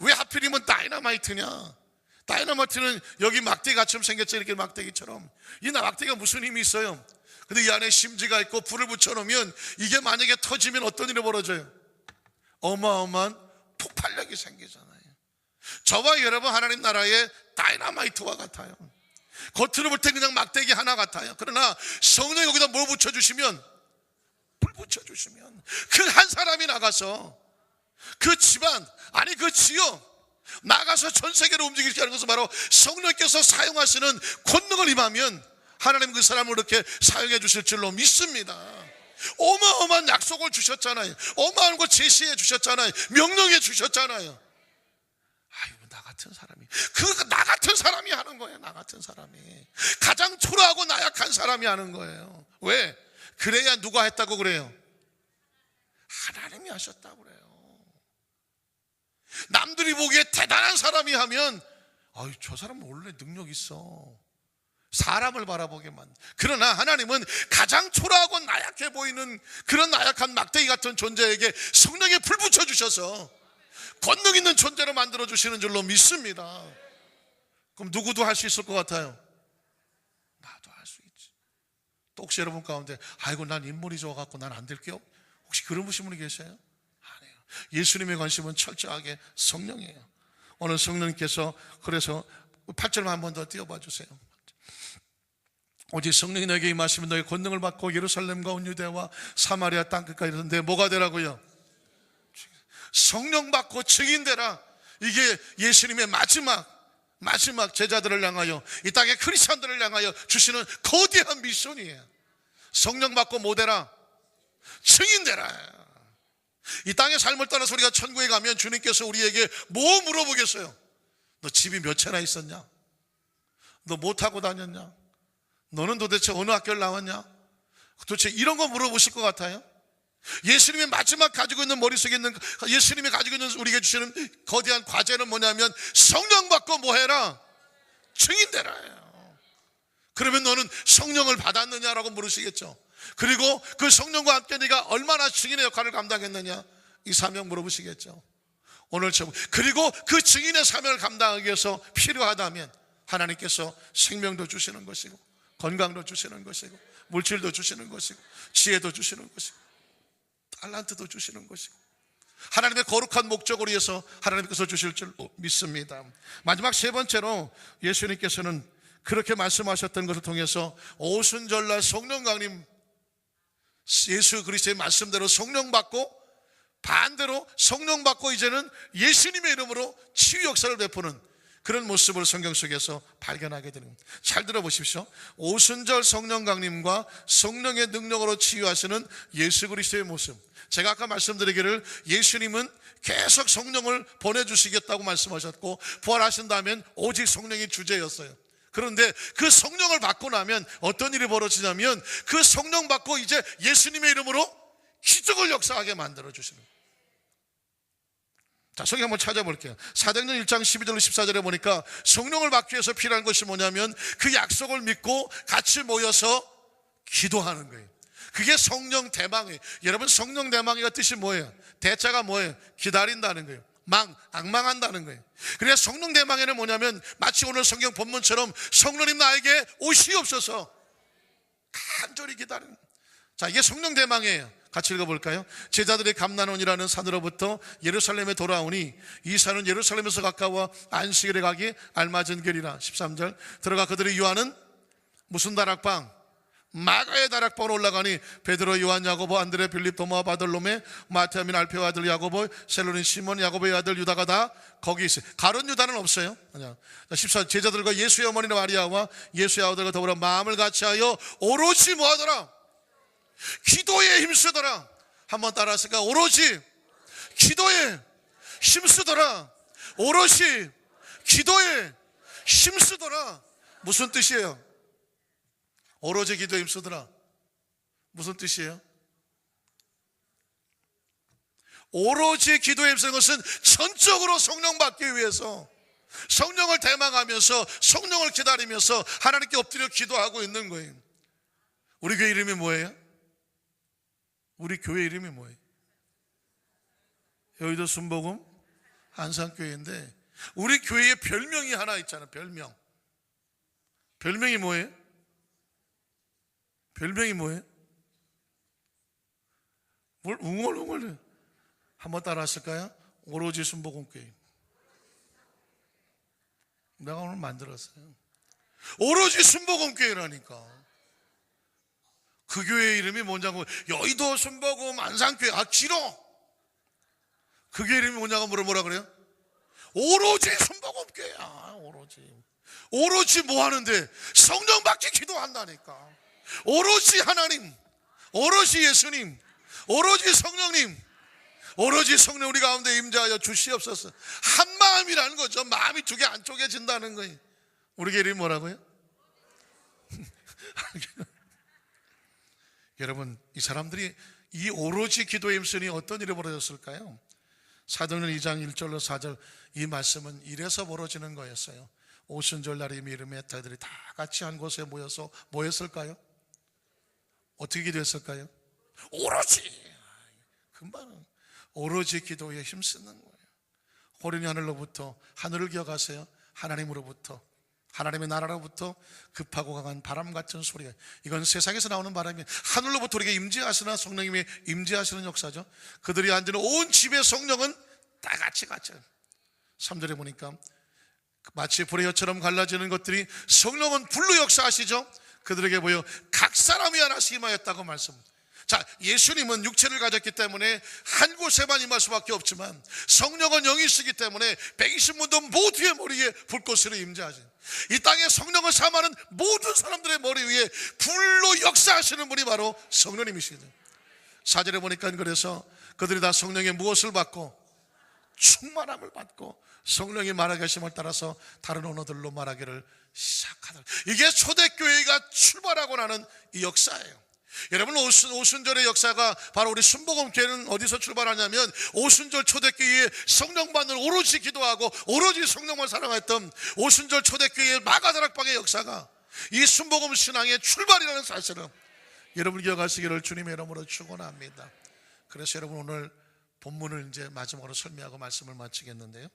왜 하필이면 다이너마이트냐? 다이너마이트는 여기 막대기처럼 생겼죠. 이렇게 막대기처럼. 이 막대기가 무슨 힘이 있어요? 근데 이 안에 심지가 있고 불을 붙여놓으면 이게 만약에 터지면 어떤 일이 벌어져요? 어마어마한 폭발력이 생기잖아요. 저와 여러분 하나님 나라의 다이너마이트와 같아요. 겉으로 볼 때 그냥 막대기 하나 같아요. 그러나 성령이 여기다 뭘 붙여주시면, 불 붙여주시면 그 한 사람이 나가서 그 집안, 아니 그 지역 나가서 전 세계를 움직이게 하는 것은 바로 성령께서 사용하시는 권능을 임하면 하나님 그 사람을 이렇게 사용해 주실 줄로 믿습니다. 어마어마한 약속을 주셨잖아요. 어마어마한 거 제시해 주셨잖아요. 명령해 주셨잖아요. 아유, 나 같은 사람이, 나 같은 사람이 하는 거예요. 나 같은 사람이 가장 초라하고 나약한 사람이 하는 거예요. 왜? 그래야 누가 했다고 그래요? 하나님이 하셨다고 그래요. 남들이 보기에 대단한 사람이 하면 아유, 저 사람은 원래 능력 있어. 사람을 바라보게 만든. 그러나 하나님은 가장 초라하고 나약해 보이는 그런 나약한 막대기 같은 존재에게 성령에 불 붙여주셔서 권능 있는 존재로 만들어주시는 줄로 믿습니다. 그럼 누구도 할 수 있을 것 같아요? 나도 할 수 있지. 또 혹시 여러분 가운데 아이고 난 인물이 좋아갖고 난 안 될게요? 혹시 그런 분이 계세요? 아니에요. 예수님의 관심은 철저하게 성령이에요. 오늘 성령님께서 그래서 8절 한 번 더 띄워봐 주세요. 오직 성령이 너에게 임하시면 너의 권능을 받고 예루살렘과 온 유대와 사마리아 땅끝까지 이르는데 뭐가 되라고요? 성령 받고 증인 되라. 이게 예수님의 마지막 제자들을 향하여, 이 땅의 크리스천들을 향하여 주시는 거대한 미션이에요. 성령 받고 뭐 되라? 증인 되라. 이 땅의 삶을 떠나서 우리가 천국에 가면 주님께서 우리에게 뭐 물어보겠어요? 너 집이 몇 채나 있었냐? 너 뭐 타고 다녔냐? 너는 도대체 어느 학교를 나왔냐? 도대체 이런 거 물어보실 것 같아요? 예수님이 마지막 가지고 있는, 머릿속에 있는, 예수님이 가지고 있는 우리에게 주시는 거대한 과제는 뭐냐면 성령 받고 뭐 해라? 증인 되라. 그러면 너는 성령을 받았느냐라고 물으시겠죠. 그리고 그 성령과 함께 네가 얼마나 증인의 역할을 감당했느냐, 이 사명 물어보시겠죠. 오늘 그리고 그 증인의 사명을 감당하기 위해서 필요하다면 하나님께서 생명도 주시는 것이고 건강도 주시는 것이고 물질도 주시는 것이고 지혜도 주시는 것이고 달란트도 주시는 것이고 하나님의 거룩한 목적을 위해서 하나님께서 주실 줄 믿습니다. 마지막 세 번째로 예수님께서는 그렇게 말씀하셨던 것을 통해서 오순절날 성령 강림, 예수 그리스도의 말씀대로 성령 받고, 반대로 성령 받고 이제는 예수님의 이름으로 치유 역사를 베푸는 그런 모습을 성경 속에서 발견하게 됩니다. 잘 들어보십시오. 오순절 성령 강림과 성령의 능력으로 치유하시는 예수 그리스도의 모습. 제가 아까 말씀드리기를 예수님은 계속 성령을 보내주시겠다고 말씀하셨고 부활하신 다음엔 오직 성령이 주제였어요. 그런데 그 성령을 받고 나면 어떤 일이 벌어지냐면 그 성령 받고 이제 예수님의 이름으로 기적을 역사하게 만들어주시는 거예요. 자, 성경 한번 찾아볼게요. 사도행전 1장 12절로 14절에 보니까 성령을 받기 위해서 필요한 것이 뭐냐면 그 약속을 믿고 같이 모여서 기도하는 거예요. 그게 성령 대망이에요. 여러분, 성령 대망이가 뜻이 뭐예요? 대자가 뭐예요? 기다린다는 거예요. 앙망한다는 거예요. 그래서 성령 대망에는 뭐냐면 마치 오늘 성경 본문처럼 성령님 나에게 오시옵소서 간절히 기다리는. 자, 이게 성령 대망이에요. 같이 읽어볼까요? 제자들이 감난원이라는 산으로부터 예루살렘에 돌아오니 이 산은 예루살렘에서 가까워 안식일에 가기 알맞은 길이라. 13절 들어가 그들이 유하는 무슨 다락방? 마가의 다락방으로 올라가니 베드로, 요한, 야고보, 안드레, 빌립, 도마, 바돌로메, 마태민, 알페오 아들 야고보, 셀로닌 시몬, 야고보의 아들 유다가 다 거기 있어요. 가룟 유다는 없어요. 14절 제자들과 예수의 어머니 마리아와 예수의 아들과 더불어 마음을 같이하여 오롯이 뭐하더라? 기도에 힘쓰더라. 한번 따라하실까? 오롯이 기도에 힘쓰더라. 오롯이 기도에 힘쓰더라. 무슨 뜻이에요? 오로지 기도에 힘쓰더라. 무슨 뜻이에요? 오로지 기도에 힘쓰는 것은 전적으로 성령 받기 위해서 성령을 대망하면서 성령을 기다리면서 하나님께 엎드려 기도하고 있는 거예요. 우리 교회 이름이 뭐예요? 우리 교회 이름이 뭐예요? 여의도 순복음 안산교회인데 우리 교회에 별명이 하나 있잖아요. 별명이 뭐예요? 별명이 뭐예요? 뭘 웅얼웅얼 한번 따라 하실까요? 오로지 순복음교회. 내가 오늘 만들었어요. 오로지 순복음교회라니까. 그 교회 이름이 뭐냐고, 여의도 순복음 안산교회. 아, 길어. 그 교회 이름이 뭐냐고 뭐라 그래요? 오로지 순복음교회야. 오로지 뭐 하는데? 성령 받기 기도한다니까. 오로지 하나님, 오로지 예수님, 오로지 성령님, 오로지 성령 우리 가운데 임재하여 주시옵소서. 한 마음이라는 거죠. 마음이 두 개 안 쪼개진다는 거예요. 우리 교회 이름이 뭐라고요? 여러분, 이 사람들이 이 오로지 기도에 힘쓰니 어떤 일이 벌어졌을까요? 사도행전 2장 1절로 4절 이 말씀은 이래서 벌어지는 거였어요. 오순절날 이미 이름의 자들이 다 같이 한 곳에 모여서 뭐 했을까요? 어떻게 기도했을까요? 오로지, 금방 오로지 기도에 힘쓰는 거예요. 호련히 하늘로부터, 하늘을 기억하세요. 하나님으로부터 하나님의 나라로부터 급하고 강한 바람 같은 소리가, 이건 세상에서 나오는 바람이 하늘로부터 우리에게 임재하시나 성령님이 임재하시는 역사죠. 그들이 앉는 온 집의 성령은 다 같이 같이. 3절에 보니까 마치 불의 혀처럼 갈라지는 것들이 성령은 불로 역사하시죠. 그들에게 보여 각 사람이 하나씩 임하였다고 말씀합니다. 자, 예수님은 육체를 가졌기 때문에 한 곳에만 임할 수밖에 없지만 성령은 영이시기 때문에 120문도 모두의 머리에 불꽃으로 임재하시는, 이 땅에 성령을 사모하는 모든 사람들의 머리 위에 불로 역사하시는 분이 바로 성령님이시죠. 4절에 보니까 그래서 그들이 다 성령의 무엇을 받고 충만함을 받고 성령이 말하게 하심을 따라서 다른 언어들로 말하기를 시작하더라. 이게 초대교회가 출발하고 나는 이 역사예요. 여러분, 오순절의 역사가 바로 우리 순복음교회는 어디서 출발하냐면 오순절 초대교회에 성령 받는 오로지 기도하고 오로지 성령만 사랑했던 오순절 초대교회의 마가다락방의 역사가 이 순복음 신앙의 출발이라는 사실을 여러분 기억하시기를 주님의 이름으로 축원합니다. 그래서 여러분, 오늘 본문을 이제 마지막으로 설명하고 말씀을 마치겠는데요,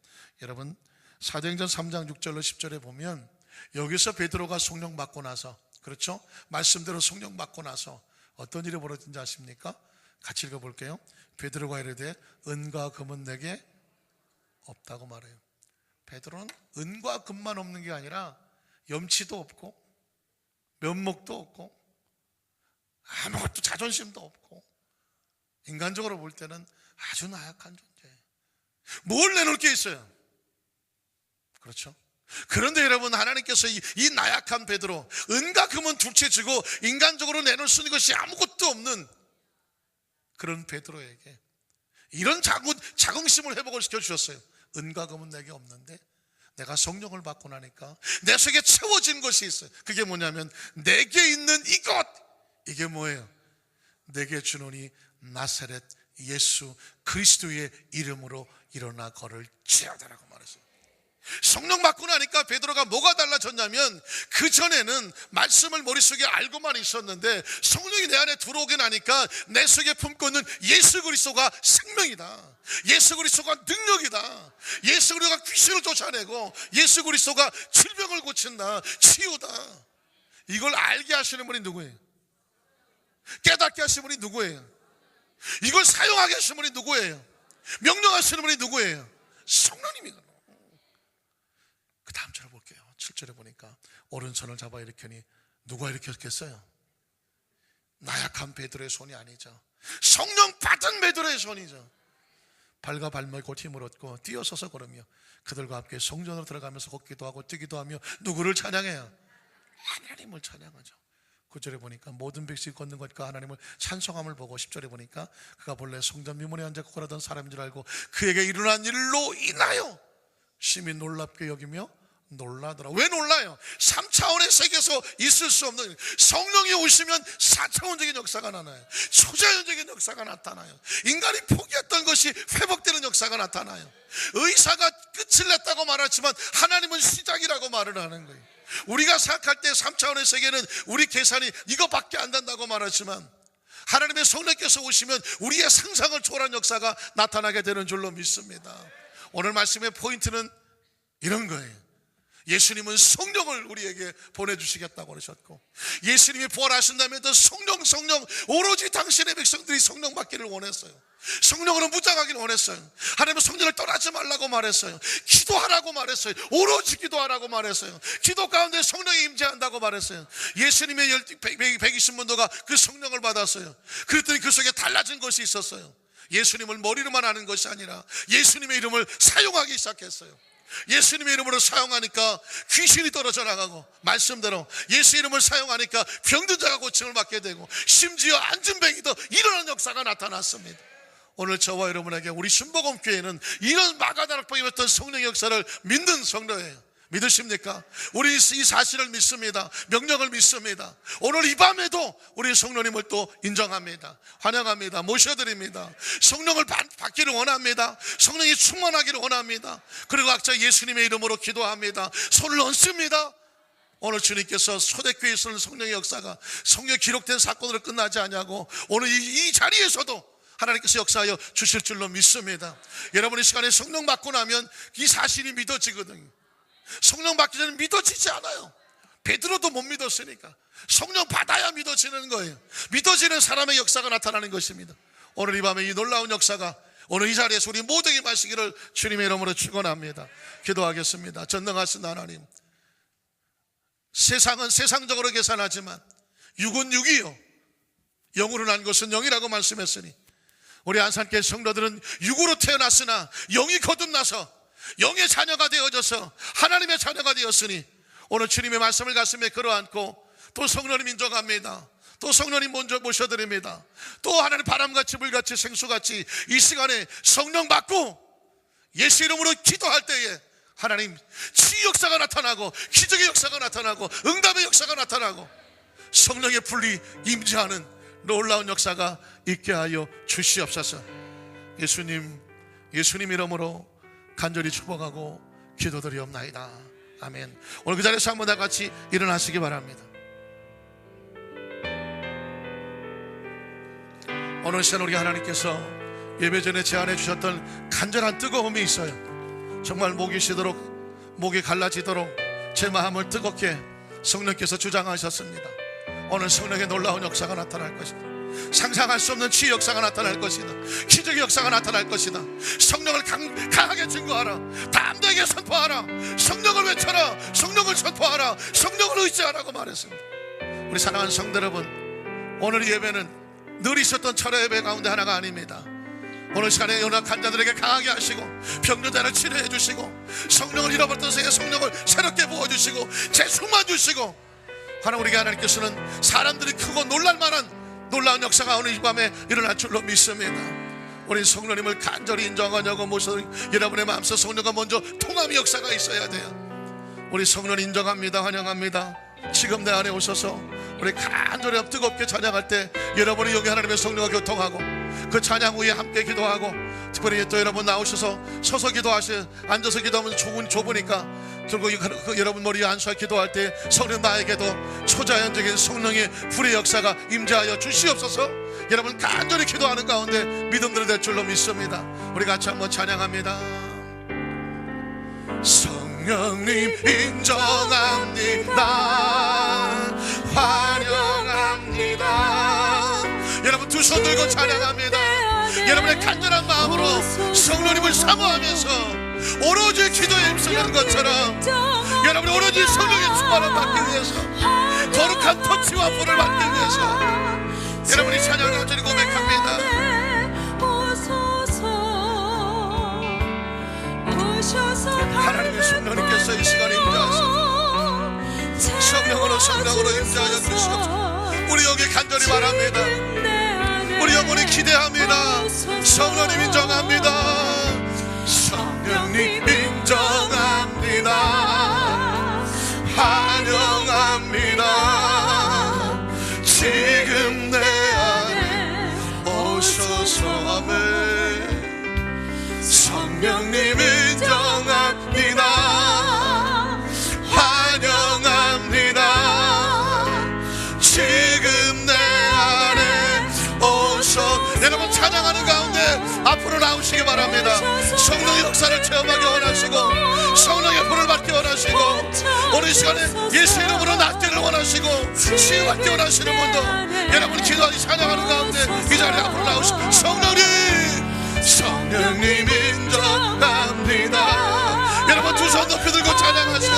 여러분 사도행전 3장 6절로 10절에 보면 여기서 베드로가 성령 받고 나서, 그렇죠? 말씀대로 성령 받고 나서 어떤 일이 벌어진지 아십니까? 같이 읽어볼게요. 베드로가 이르되 은과 금은 내게 없다고 말해요. 베드로는 은과 금만 없는 게 아니라 염치도 없고 면목도 없고 아무것도 자존심도 없고 인간적으로 볼 때는 아주 나약한 존재예요. 뭘 내놓을 게 있어요? 그렇죠? 그런데 여러분, 하나님께서 이 나약한 베드로, 은과 금은 둘째치고 인간적으로 내놓을 수 있는 것이 아무것도 없는 그런 베드로에게 이런 자긍심을 회복을 시켜주셨어요. 은과 금은 내게 없는데 내가 성령을 받고 나니까 내 속에 채워진 것이 있어요. 그게 뭐냐면 내게 있는 이것, 이게 뭐예요? 내게 주노니 나사렛 예수 그리스도의 이름으로 일어나 걸을지어다라고 말했어요. 성령 받고 나니까 베드로가 뭐가 달라졌냐면, 그 전에는 말씀을 머릿속에 알고만 있었는데 성령이 내 안에 들어오게 나니까 내 속에 품고 있는 예수 그리스도가 생명이다, 예수 그리스도가 능력이다, 예수 그리스도가 귀신을 쫓아내고 예수 그리스도가 질병을 고친다, 치유다, 이걸 알게 하시는 분이 누구예요? 깨닫게 하시는 분이 누구예요? 이걸 사용하게 하시는 분이 누구예요? 명령하시는 분이 누구예요? 성령님이거든요. 그 다음 절을 볼게요. 7절에 보니까 오른손을 잡아 일으키니 누가 일으켰겠어요? 나약한 베드로의 손이 아니죠. 성령 받은 베드로의 손이죠. 발과 발목에 곧 힘을 얻고 뛰어서서 걸으며 그들과 함께 성전으로 들어가면서 걷기도 하고 뛰기도 하며 누구를 찬양해요? 하나님을 찬양하죠. 9절에 보니까 모든 백성이 걷는 것과 하나님을 찬송함을 보고 10절에 보니까 그가 본래 성전 미문에 앉아 구걸하던 사람인 줄 알고 그에게 일어난 일로 인하여 심히 놀랍게 여기며 놀라더라. 왜 놀라요? 3차원의 세계에서 있을 수 없는, 성령이 오시면 4차원적인 역사가 나타나요. 초자연적인 역사가 나타나요. 인간이 포기했던 것이 회복되는 역사가 나타나요. 의사가 끝을 냈다고 말하지만 하나님은 시작이라고 말을 하는 거예요. 우리가 생각할 때 3차원의 세계는 우리 계산이 이거밖에 안 된다고 말하지만 하나님의 성령께서 오시면 우리의 상상을 초월한 역사가 나타나게 되는 줄로 믿습니다. 오늘 말씀의 포인트는 이런 거예요. 예수님은 성령을 우리에게 보내주시겠다고 그러셨고, 예수님이 부활하신 다음에도 성령 오로지 당신의 백성들이 성령 받기를 원했어요. 성령으로 무장하기를 원했어요. 하나님은 성령을 떠나지 말라고 말했어요. 기도하라고 말했어요. 오로지 기도하라고 말했어요. 기도 가운데 성령이 임재한다고 말했어요. 예수님의 120문도가 그 성령을 받았어요. 그랬더니 그 속에 달라진 것이 있었어요. 예수님을 머리로만 아는 것이 아니라 예수님의 이름을 사용하기 시작했어요. 예수님의 이름으로 사용하니까 귀신이 떨어져 나가고, 말씀대로 예수 이름을 사용하니까 병든 자가 고침을 받게 되고, 심지어 안진뱅이도 일어나는 역사가 나타났습니다. 오늘 저와 여러분에게 우리 순복음교회는 이런 마가다락방에 왔던 성령의 역사를 믿는 성도예요. 믿으십니까? 우리 이 사실을 믿습니다. 명령을 믿습니다. 오늘 이 밤에도 우리 성령님을 또 인정합니다. 환영합니다. 모셔드립니다. 성령을 받기를 원합니다. 성령이 충만하기를 원합니다. 그리고 각자 예수님의 이름으로 기도합니다. 손을 얹습니다. 오늘 주님께서 초대교회에서는 성령의 역사가 성령에 기록된 사건으로 끝나지 않냐고 오늘 이 자리에서도 하나님께서 역사하여 주실 줄로 믿습니다. 여러분, 이 시간에 성령 받고 나면 이 사실이 믿어지거든요. 성령 받기 전에 믿어지지 않아요. 베드로도 못 믿었으니까 성령 받아야 믿어지는 거예요. 믿어지는 사람의 역사가 나타나는 것입니다. 오늘 이 밤에 이 놀라운 역사가 오늘 이 자리에서 우리 모두에게 마시기를 주님의 이름으로 축원합니다. 기도하겠습니다. 전능하신 하나님, 세상은 세상적으로 계산하지만 육은 육이요 영으로 난 것은 영이라고 말씀했으니 우리 안산교회 성도들은 육으로 태어났으나 영이 거듭나서 영의 자녀가 되어져서 하나님의 자녀가 되었으니 오늘 주님의 말씀을 가슴에 끌어안고 또 성령님 인정합니다. 또 성령님 먼저 모셔드립니다. 또 하나님 바람같이 불같이 생수같이 이 시간에 성령 받고 예수 이름으로 기도할 때에 하나님 치유 역사가 나타나고 기적의 역사가 나타나고 응답의 역사가 나타나고 성령의 불이 임재하는 놀라운 역사가 있게 하여 주시옵소서. 예수님 이름으로 간절히 축복하고 기도드리옵나이다. 아멘. 오늘 그 자리에서 한번 다 같이 일어나시기 바랍니다. 오늘 시간 우리 하나님께서 예배 전에 제안해 주셨던 간절한 뜨거움이 있어요. 정말 목이 쉬도록 목이 갈라지도록 제 마음을 뜨겁게 성령께서 주장하셨습니다. 오늘 성령의 놀라운 역사가 나타날 것이다. 상상할 수 없는 치유 역사가 나타날 것이다. 기적의 역사가 나타날 것이다. 성령을 강하게 증거하라. 담대하게 선포하라. 성령을 외쳐라. 성령을 선포하라. 성령을 의지하라고 말했습니다. 우리 사랑하는 성도 여러분, 오늘 예배는 늘 있었던 철회 예배 가운데 하나가 아닙니다. 오늘 시간에 연약한 자들에게 강하게 하시고 병자들을 치료해 주시고 성령을 잃어버렸던 세계 성령을 새롭게 부어주시고 재충만 주시고 하나님 우리에게 하나님께서는 사람들이 크고 놀랄만한 놀라운 역사가 오늘 이 밤에 일어날 줄로 믿습니다. 우리 성령님을 간절히 인정하냐고 모셔서 여러분의 마음속 성령과 먼저 통함의 역사가 있어야 돼요. 우리 성령 인정합니다. 환영합니다. 지금 내 안에 오셔서 우리 간절히 뜨겁게 찬양할 때 여러분이 여기 하나님의 성령과 교통하고 그 찬양 후에 함께 기도하고 특별히 또 여러분 나오셔서 서서 기도하세요. 앉아서 기도하면 좁으니까 결국 여러분 머리에 앉아서 기도할 때 성령 나에게도 초자연적인 성령의 불의 역사가 임재하여 주시옵소서. 여러분 간절히 기도하는 가운데 믿음들이 될 줄로 믿습니다. 우리 같이 한번 찬양합니다. 성령님 인정합니다. 환영합니다. 여러분 두 손 들고 찬양합니다. 여러분의 간절한 마음으로 성령님을 사모하면서 오로지 기도에 힘쓰는 것처럼 여러분이 오로지 성령의 충만을 받기 위해서 거룩한 터치와 불을 받기 위해서 여러분이 찬양을 간절히 고백합니다. 하나님의 성령님께서 이 시간에 임재하시고 성령으로 임재하여 주시옵소서. 우리 여기 간절히 바랍니다. 우리 영혼이 기대합니다. 성령님 인정합니다. 성령님 인정합니다. 환영합니다. 지금 내 안에 오소서. 아멘. 성령님 인정합니다. 환영합니다. 지금 내 안에 오소. 여러분 찬양하는 가운데 앞으로 나오시기 바랍니다. 성령의 역사를 체험하기 원하시고 성령의 불을 받기 원하시고 오늘 이 시간에 예수 이름으로 낫기를 원하시고 치유받기 원하시는 분도 여러분 기도하니 찬양하는 가운데 이 자리에 앞으로 나오시고 성령님 인정합니다. 여러분 두 손 높이 들고 찬양하시고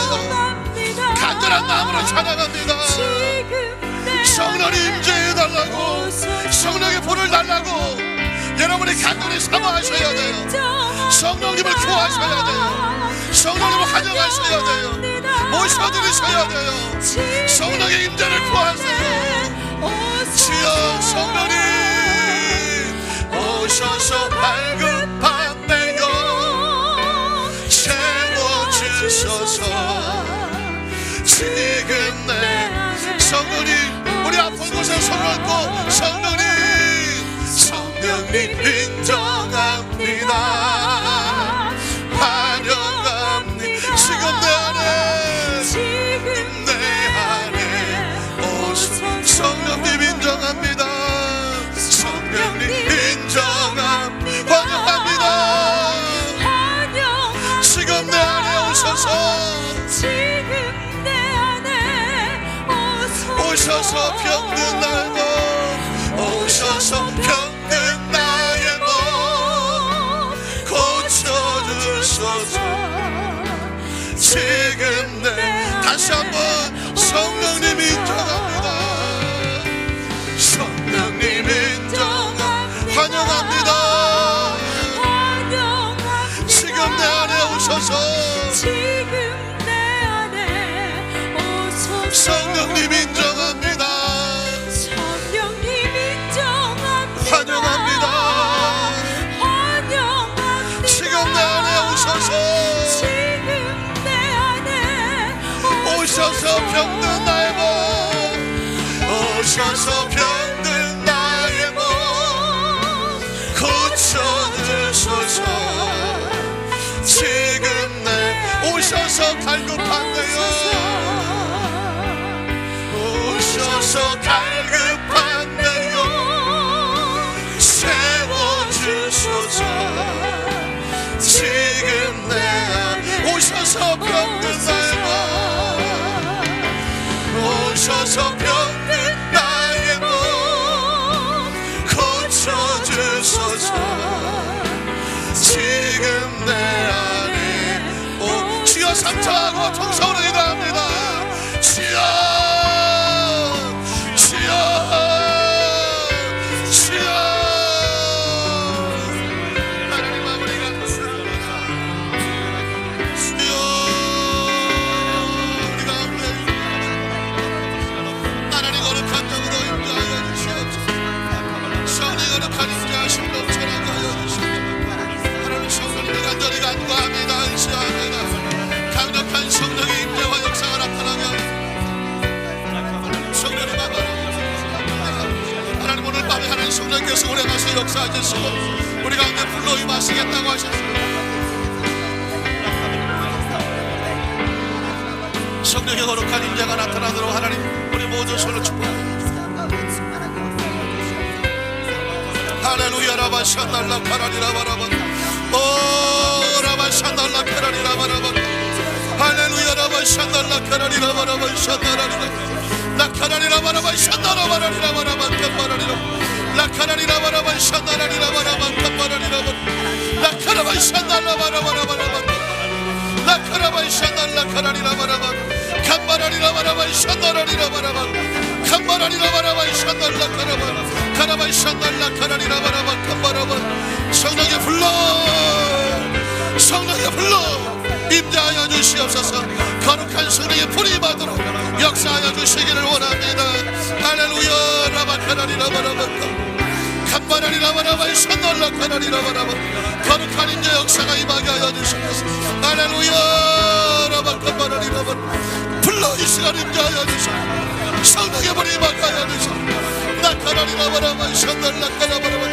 간절한 마음으로 찬양합니다. 성령님 임재해달라고 성령의 불을 달라고 여러분이 간절히 사모하셔야 돼요. 성령님을 구하셔야 돼요. 성령님을 환영하셔야 돼요. 모셔드리셔야 돼요. 성령의 임재를 구하세요. 주여 성령님 오셔서 발급한 내 영 채워주소서. 지금 내 성령님 우리 아픈 곳에 손을 얹고 성령님 인정합니다. 환영합니다. 지금 내 안에 오소. 성령님 인정합니다. 성령님 인정합니다. 환영합니다. 지금 내 안에 오셔서 주소서. 지금 내 다시 한번 성령님 인정합니다. 성령님 인정합니다. 환영합니다. 지금 내 안에 오셔서. 성령님 인정합니다. 환영합니다. 지금 내 안에 오셔서. 오셔서 병든 나의 몸, 오셔서 병든 나의 몸 고쳐주소서. 지금 내 오셔서 갈급한 내요, 오셔서 갈급한 내요 세워주소서. 지금 내 오셔서 병든 나의 몸, 오셔서 병든 나의 몸 고쳐주소서. 지금 내 안에 오 주여 삼창하고 통성으로 기도합니다. 주여 주여 주여. 하나님 아버지가 주여 우리가 하나님 거룩한 영으로 임재하여 주시옵소서. 성령 거룩한 임재하심 넘쳐나게 하여 주시옵소서. 하나님 성령님을 간절히 간구합니다. 의지합니다. 강력한 성령의 임재와 역사가 나타나게 성령님 하나님 오늘 밤에 하나님 성령께서 우리 가서 역사하시고 우리 가운데 불러 임하시겠다고 하셨습니다. 성령의 거룩한 임재가 나타나도록 하나님 우리 모든 손을 축복합니다. 할렐루야. 라바샤달라 카라리라 바라바 오 라바샤달라 카라리라 바라바 할렐루야. 라바샤달라 카라리라 바라바 샤다라리라 라카라리라 바라바 샤다라바라리라 바라바 캄바라리라 라카라리라 바라바 샤다라리라 바라바 캄바라리라 라카라바 샤달라 바라바라 바라바 라카라바 샤달라 카라리라 바라바 캄바라리라 바라바 샤다라리라 바라바 캄바라리라 바라바 샤달라 카라바 카라바 샤달라 카라리라 바라바 캄바라바. 성령의 불러 성령의 불러 임재하여 주시옵소서. 거룩한 성령의 불이 임하도록 역사하여 주시기를 원합니다. 할렐루야. 라바카라리라 바라바 캄바라리라 바라바 샤달라 카라리라 바라바 거룩한 임재 역사가 임하게 하여 주시옵소서. 할렐루야. 라바카바라리라 바라바 불러 이 시간 임재하여 주시옵소서. 성령의 불이 임하게 하여 주시옵소서. 라카라리라 바라바 샤달라 카라바라바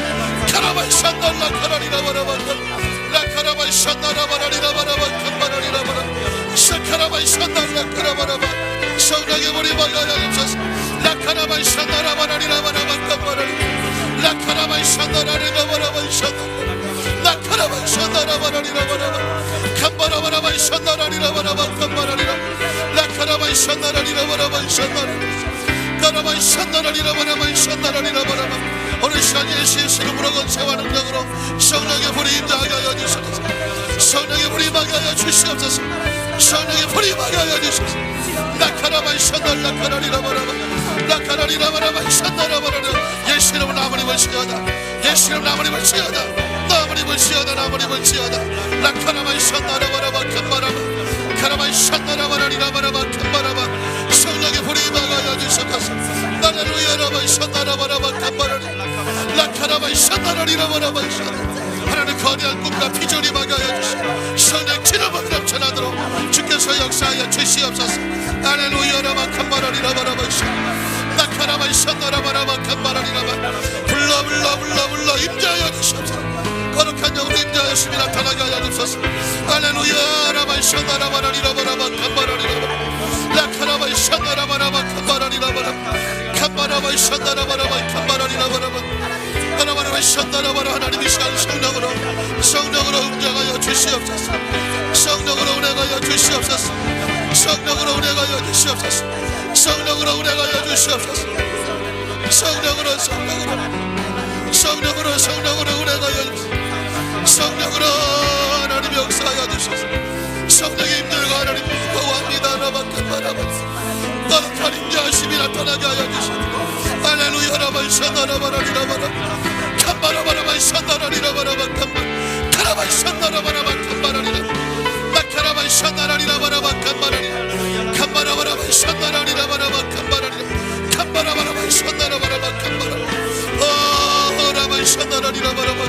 카라바 샤달라 카라리라 바라바 라카라바 샤달라 바라리라 바라바 캄바라리라 바라바 샤카라바 샤달라 카라바라바 성령의 불이 임하게 하여 주시옵소서. 라카라바 샤달라 바라리라 바라바 캄바라리라 라카라바 샤달라리라 바라바 샤달라 라카라바 샤달라 바라리라 바라바 캄바라바라바 샤달라리라 바라바 캄바라리라 라카라바 샤달라리라 바라바 샤달라 카라바 샤달라리라 바라바 샤달라리라 바라바 오늘 시간 예수의 이름으로 건세와 능력으로 성령의 불이 임하게 하여 주시옵소서. 성령의 불이 임하게 하여 주시옵소서. 성령의 불이 임하게 하여 주시옵소서. 라카라바 샤달라 카라리라 바라바 라카라리라 바라바 샤달라 바라리라 예수 이름으로 나무림을 지어다. 예수 이름으로 나무림을 지어다. 나무림을 지어다. 나무림을 지어다. 라카라바 샤달라 바라바 캄바라바 카라바 샤달라 바라리라 바라바 캄바라바 성령의 불이 임하게 하여 주시옵소서. 할렐루야. 라바 샤달라 바라바 캄바라리 라카라바 샤달라리라 바라바 하나님 거대한 꿈과 비전이 임하게 하여 주시옵소서. 성령 기름으로 넘쳐나도록 주께서 역사하여 주시옵소서. 할렐루야. 라바 캄바라리라 바라바 라카라바 샤달라 바라바 캄바라리라 불러 불러 불러 불러 임재하여 주시옵소서. 거룩한 영으로 임재하여 주시며 나타나게 하여 주옵소서. 할렐루야. 라바 샤달라 바라리라 바라바 캄바라리라 라카라바 샤달라 바라바 캄바라리라 바라바 캄바라바 샤달라 바라바 캄바라리라 바라바 하나바라바 샤달라 바라 하나님이 시간 성령으로 응장하여 주시옵소서. 성령으로 운행하여 주시옵소서. 성령으로 운행하여 주시옵소서. 성령으로 운행하여 주시옵소서. 성령으로 운행하여 주시옵소서. 성령으로 하나님 역사하여 주시옵소서. 인자하심이 나타나게 하여 주시옵소서. 할렐루야. 라바이샤나라바라리라바라 캄바라바라바이샤나라리라바라바 카라바이샤나라바라바 캄바라리라 나카라바이샤나라리라바라바 캄바라리라 캄바라바라바이샤나라리라바라바 캄바라리라 캄바라바라바이샤나라바라바 캄바라 라바이샤나라리라바라바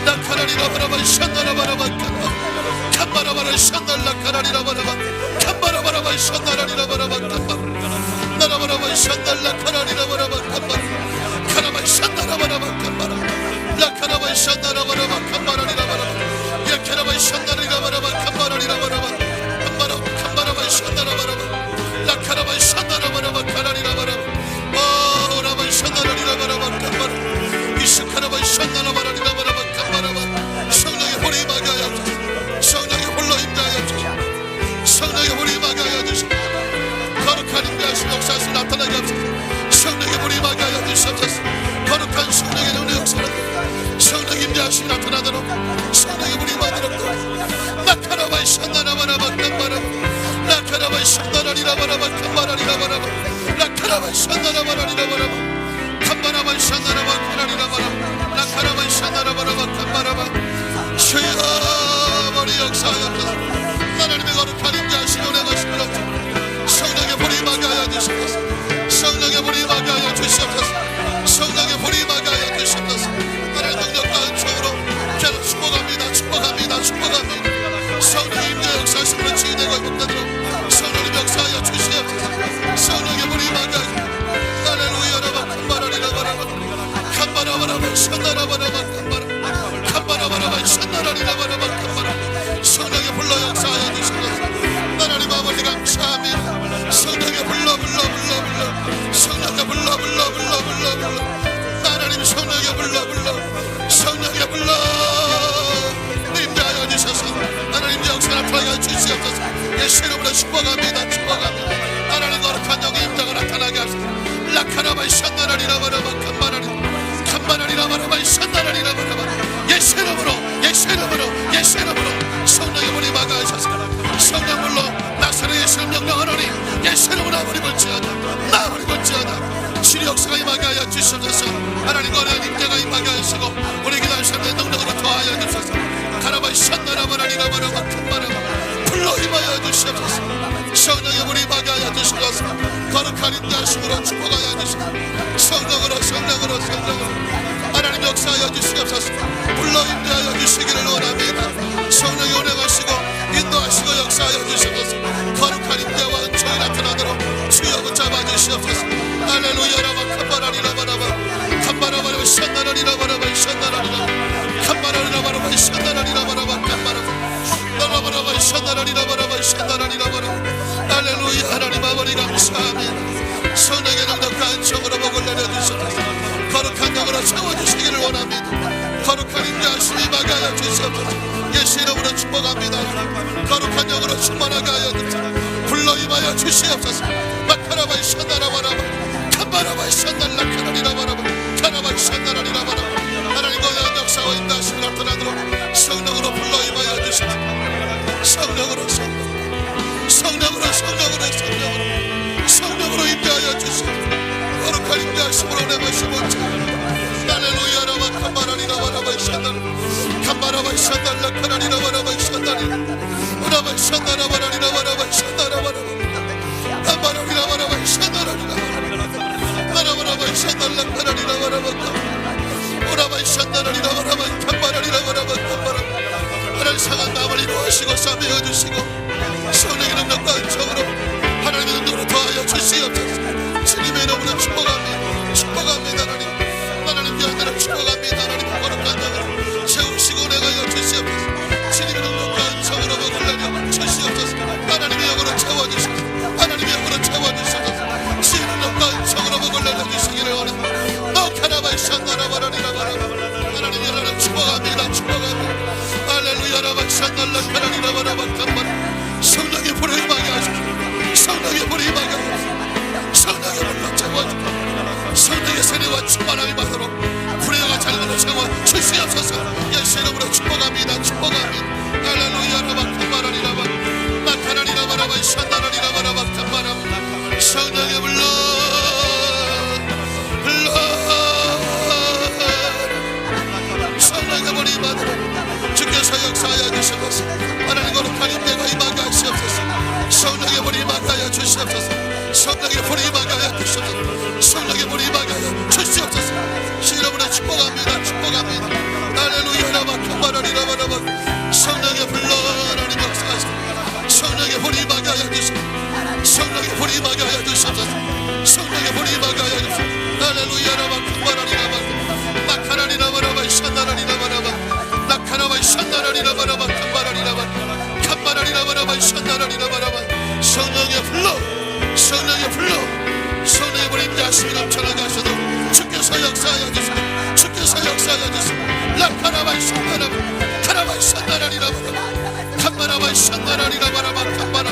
나카라리라바라바이샤나라바라바 캄바라바라샤나라카라리라바라바 캄바라바라바이샤나라리라바라바 캄바라 나라바라바이샤나라카라리라바라바 캄바라 카라바이샤나라바라바 캄바라 라카라바이샤나라바라바 캄바라리라바라바 야카라바이샤나라리라바라바 캄바라리라바라바 캄바라바이샤나라바라바 라카라바이샤나라바라바 카라리라바라바 라바이샤나라리라바라바 캄바라 이스카라바이샤나라바라리라바라바 캄바라바 성령의 불이 임하게 하여 주시옵소서. 성령의 불로 임하여 주시옵소서. 성령의 불이 임하게 하여 주시옵소서. 거룩한 임재하신 역사에서 나타나게 하옵소서. 성령의 불이 임하게 하여 주시옵소서. 거룩한 성령의 능력 역사를 성령의 임재하심이 나타나도록 성령의 불이 임하도록 나카라바이샤나라바라바 캄바라바 나카라바이샤나라리라바라바 캄바라리라바라바 나카라바이샤나라바라리라바라바 캄바라바이샤나라바 카라리라바라바 나카라바이샤나라바라바 캄바라바 주여 머리 역사하옵소서. 하나님의 거룩한 임재하심을 내가시고 성령의 불이 임하게 하여 주시옵소서. 성령의 불이 임하게 하여 주시옵소서. 성령의 불이 임하게 하여 주시옵소서. 하나님 능력과 은총으로 계속 축복합니다. 축복합니다. 축복합니다. 성령의 임재 역사하심으로 치유되고 회복되도록 성령의 역사하여 주시옵소서. 성령의 불이 임하게 하여 할렐루야. 라바 캄바라리라바라바 캄바라바라바 샤나라바라바 캄바라 캄바라바라바 샤나라리라바라바 캄바라 성령의 불로 역사하여 주시옵소서. 하나님 아버지 감사합니다. 성령의 불로 성령의 불로 하나님 성령의 불로 성령의 불로 임재하여 주셔서 하나님 역사 나타나게 주시옵소서. 예수 이름으로 축복합니다. 축복합니다. 하나님 거룩한 영의 임재가 나타나게 하소서. 라카라바이 샤나라리라바라바 캄바라리라바라바 샤나라리라바라바 예수 이름으로 성령의 불이 임하게 하소서. 성령 불로 나사렛 예수 이름 명령하노니 예수 이름으로 아버지 볼지어다 아버지 볼지어다 주의 역사가 임하게 하여 주시옵소서. 하나님 거룩한 임재가 임하게 하시고 우리 기도하는 사람의 능력으로 도와하여 주소서. 카라바이 샤나라바라리라바라바 캄바라바 불로 임하여 주시옵소서. 성령의 불이 임하게 하여 주시옵소서. 거룩한 임재하심으로 축복하여 주시옵소서. 성령으로 하나님 역사하여 주시옵소서. 불로 임재하여 주시기를 원합니다. 성령이 운행하시고 인도하시고 역사하여 주시옵소서. 거룩한 임재와 은총이 나타나도록 주여 붙잡아 주시옵소서. 할렐루야. 라바 캄바라리라바라바 캄바라바라바 샤나라리라바라바 샤나라리라 캄바라리라바라바 샤나라리라바라바 캄바라바 나라바라바 샤나라리라바라바 샤나라리라바라바 할렐루야. 하나님 아버지 감사합니다. 성령의 능력과 은총으로 복을 내려주시옵소서. 거룩한 영으로 채워주시기를 원합니다. 거룩한 임재하심이 임하게 하여 주시옵소서. 예수 이름으로 축복합니다. 거룩한 영으로 충만하게 하여 주시옵소서. 불로 임하여 주시옵소서. 마카라바이 샤나라바라바 캄바라바이 샤날라카라리라바라바 카라바이 샤나라리라바라바 하나님 거대한 역사와 임재하심이 나타나도록 성령으로 불로 임하여 주시옵소서. 성령으로 임재하여 주시옵소서. 거룩한 임재하심으로 내마시고 할렐루야. 라바 캄바라리라바라바 샤날 캄바라바이 샤날라카라리라바라바 샤날 라바 샤나라바라리라바라바 샤나라바라바 캄바라리라바라바 샤나라리라바라바 라바라바 샤날라카라리라바라바 오라바 샤나라리라바라바 캄바라리라바라바 캄바라바 하나님 상한 마음을 이루어시고 싸매어 주시고 성령의 능력과 은총으로 하나님의 능력으로 더하여 주시옵소서. 주님의 이름으로 축복합니다. 하나님 귀한 축복합니다. 하나님 거룩한 영으로 채우시고 내가여 주시옵소서. 주님의 능력과 은총으로 복을 내려 주시옵소서. 하나님의 영으로 채워주시옵소서. 하나님의 영으로 채워주시옵소서. 주님의 능력과 은총으로 복을 내려 주시기를 원합니다. 나카라바이 샤나라바라리라바라바 하나님의 영으로 축복합니다. 할렐루야. 라바 샤날라카라리라바라바 캄바라 성령의 불을 임하게 하시고 성령의 불이 임하게 하시고 성령의 불로 채워주고 성령의 세례와 충만함이 임하도록 불의 영과 자녀들로 채워 주시옵소서. 예수 이름으로 축복합니다. 할렐루야. 라바 캄바라리라바 나카라리라바라바 샤나라리라바라바 캄바라 성령의 불로 역사하여 주시옵소서. 하나님 거룩한 임재가 임하게 하시옵소서. 성령의 불이 임하게 하여 주시옵소서. 성령의 불이 임하게 하여 주시옵소서. 성령의 불이 임하게 하여 주시옵소서. 이름으로 축복합니다. 축복합니다. 할렐루야. 라바카바라리라바라바. 성령의 불로 하나님 역사하소서. 성령의 불이 임하게 하여 주시옵소서. 성령의 불이 임하게 하여 주시옵소서. 성령의 불이 임하게 하여 주시옵소서. 할렐루야. 라바카바라리라바. 마카라리라바라바. 샨나라리라바라바. 나카라바. 샨나라리라바라바. 캄바라리라바. 캄바라리라바라바. 샨나라리라바라바. 성령의 불로, 성령의 불로, 성령의 불이 임재하시며 넘쳐나게 하셔도 주께서 역사하여 주시고, 주께서 역사하여 주시고, 라카라바. 샨나라바. 카라바. 샨나라리라바라바. 캄바라바. 샨나라리라바라바. 캄바라.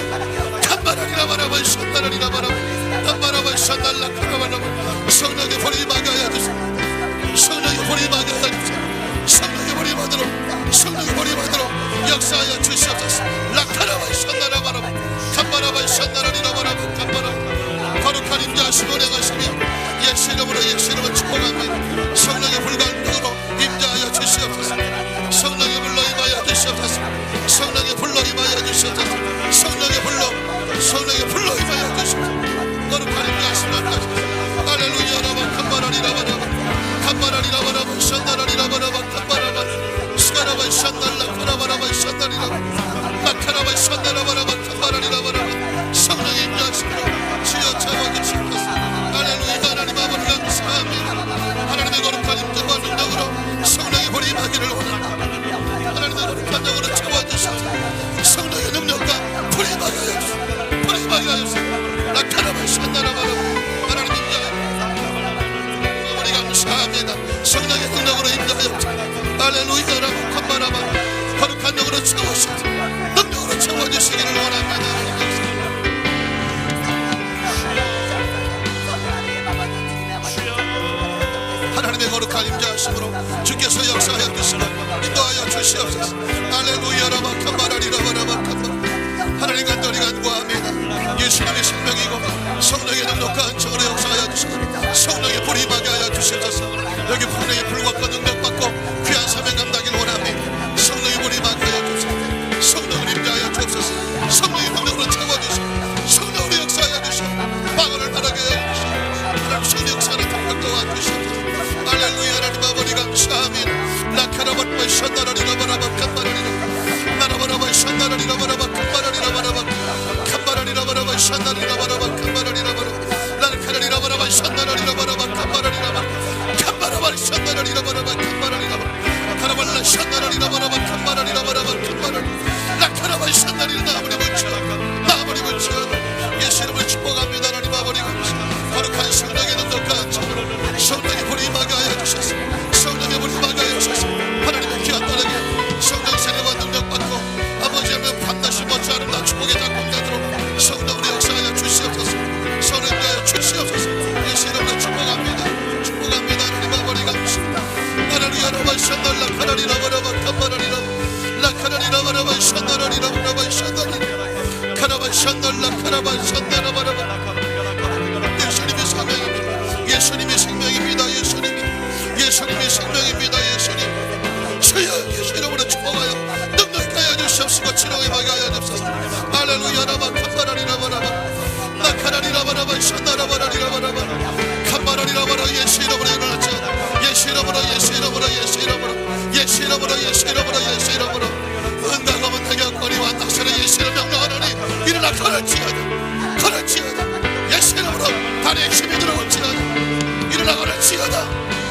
캄바라리라바라바. 샨나라리라바라바. 캄바라바. 샨날라카라바라바. 성령의 불이 임하게 하여 주시고, 성령의 불이 임하게 하여 주시고, 성령의 불이 임하도록, 성령의 불이 임하도록 역사하여 주시옵소서. 라카라바. 샨나라바라바. 캄바라바. 샨나라리라바라바. 캄바라. 거룩한 임재하시고 내가시며 예수 이름으로 예수 이름을 축복합니다. 성령의 불과 능력으로 임재하여 주시옵소서. 성령의 불로 임하여 주시옵소서. 성령의 불로 임하여 주시옵소서. 성령의 불로, 성령의 불로 임하여 주시옵소서. 거룩한 임재하시고 내가시며 할렐루야. 라바 캄바라리라바라바. 캄바라리라바라바. 샨나라리라바라바. 캄바라바. 스가라바. 샨날라카라바라바. 샨나리라바. 마카라바. 샨나라바라바. 캄바라리라바라바. 성령의 임재하시고 주여 잡아주시옵소서. 할렐루야. 하나님 아버지 감사합니다. 하나님의 거룩한 임재와 능력으로 성령의 불이 임하기를 원합니다. 하나님의 거룩한 영으로 채워주시옵소서. 성령의 능력과 불이 임하게 하여 주시옵소서. 불이 임하게 하여 주시옵소서. 라카라바. 샨나라바라바. 하나님 임재 아버지 감사합니다. 성령의 능력으로 임재하여 주시옵소서. 할렐루야. 라바 캄바라바. 거룩한 영으로 채워주시옵소서. 능력으로 채워주시기를 원합니다. 하나님 감사합니다. 하나님의 거룩한 임재하심으로 주께서 역사하여 주시고 인도하여 주시옵소서. 할렐루야. 라바 캄바라리라바라바 캄바. 하나님 간절히 간구합니다. 예수님의 생명이고 성령의 능력과 은총으로 역사하여 주시고 성령의 불이 임하게 하여 주시옵소서. 여기 성령의 불과 능력 받고 귀한 사명 감당하기를 원합니다. 성령의 불이 임하게 하여 주시옵소서. 성령을 임재하여 주옵소서. 성령의 능력으로 채워주시고 성령으로 역사하여 주시고 방언을 바라게 하여 주시고 하나님 성령 역사를 통역도와 주시옵소서. 할렐루야. 하나님 아버지 감사합니다. 라카라바라바. 샨나라리라바라바. 캄바라리라바. 나라바라바. 샨나라리라바라바. 캄바라리라바라바. 캄바라리라바라바. 샨나리라바라바. 캄바라리라바라바. 라카라리라바라바. 샨나라리라바라바. 캄바라리라바. 캄바라바. 샨나라리라바라바. 캄바라리라바. 카라발라. 샨나라리라바라바. 캄바라리라바라바. 캄바라리. 라카라바. 샨나리라. 아버지 붙여, 아버지 붙여. 예수 이름을 축복합니다. 하나님 아버지 감사합니다. 거룩한 성령의 능력과 은총으로 성령의 불이 임하게 하여 주셔서 성령의 불이 임하게 하여 주셔서 하나님의 귀한 딸에게 성령 세례와 능력 받고 아버지 하면 밤낮이 멋지 아름다운 축복의 작품되도록 성령으로 역사하여 주시옵소서. 성령하여 주시옵소서. 예수 이름으로 축복합니다. 축복합니다. 하나님 아버지 감사합니다. 할렐루야. 라바 샨날라 카라리라바라바 캄바라리라바 라카라리라바라바 샨나라리라바라바 샨나리 카라바 샨날라 카라바 샨나라바라바. 예수님의 생명입니다. 예수님의 생명입니다. 예수님의 생명입니다. 예수님 주여 예수 이름으로 축복하여 능력하게 하여 주시옵시고 치료에 임하게 하여 주옵소서. 할렐루야. 라바 캄바라리라바라바 나카라리라바라바 샨나라바라리라바라바 캄바라리라바라. 예수 이름으로 일어났죠. 예수 이름으로 예수 이름으로 예수 이름으로 예수 이름으로 예수 이름으로 예수 이름으로 은다검은 대격거리와 낙선의 예수 이름 명령하노니 일어나 걸을지어다. 걸을지어다. 예수 이름으로 다리에 힘이 들어올지어다. 일어나 걸을지어다.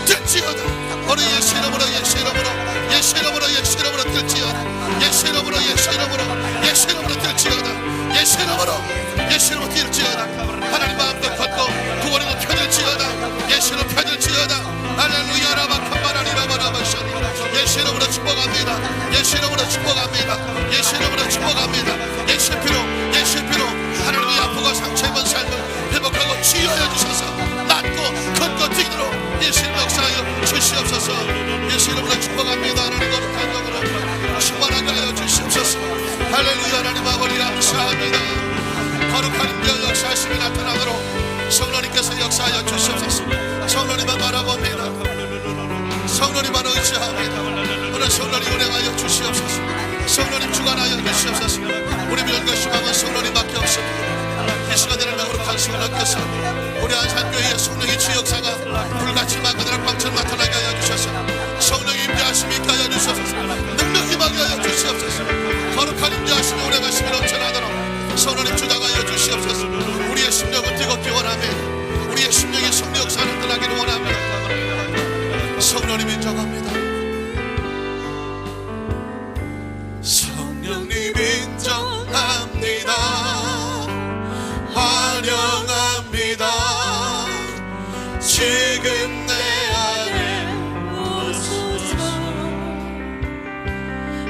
들지어다. 오늘 예수 이름으로 예수 이름으로 예수 이름으로 예수 이름으로 들지어다. 예수 이름으로 예수 이름으로 예수 이름으로 들지어다. 예수 이름으로 예수 이름으로 들지어다. 하나님 마음껏 걷고 구원으로 펴들지어다. 예수 이름으로 펴들지어다. 할렐루야. 라바 캄바라리라바라바 샤니. 예수 이름으로 축복합니다. 예수 이름으로 축복합니다. 예수 이름으로 축복합니다. 예수 피로 예수 피로 하나님의 아프고 상처 입은 삶을 회복하고 치유하여 주셔서 낫고 걷고 뛰도록 예수 이름 역사하여 주시옵소서. 예수 이름으로 축복합니다. 하나님 거룩한 영으로 충만하게 하여 주시옵소서. 할렐루야. 하나님 아버지 감사합니다. 거룩한 임재 역사하심이 나타나도록 성령님께서 역사하여 주시옵소서. 성령님만 바라봅니다. 성령님만 의지합니다. 오늘 성령이 운행하여 주시옵소서. 주셔서 우리 안산교회의 성령의 주 역사가 불같이 막 그들의 빵처럼 나타나게 하여 주셔서 성령의 임재하심이 있게 하여 주셔서 능력이 임하게 하여 주시옵소서. 거룩한 임재하심이 오래 가심이 넘쳐나도록 성령님 주장하여 주시옵소서. 우리의 심령을 뜨겁게 원하며 우리의 심령의 성령 역사를 떠나기를 원합니다. 성령님 인정합니다. 성령님 인정합니다. 환영합니다. 지금 내 안에 오소서.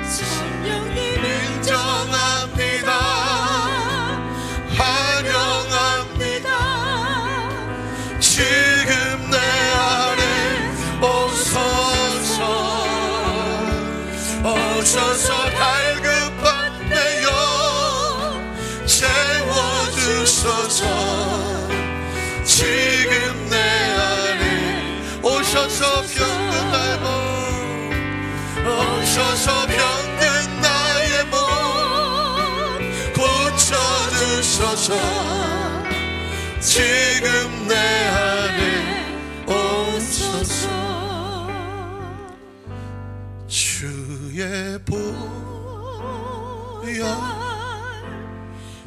성령님 인정합니다. 환영합니다. 지금 내 안에 오소서. 오셔서 갈급한 내 영 채워주소서. 지금 내 안에 오셔서 병든 나의 몸 오셔서 병든 나의 몸 고쳐주소서. 지금 내 안에 오소서. 주의 보혈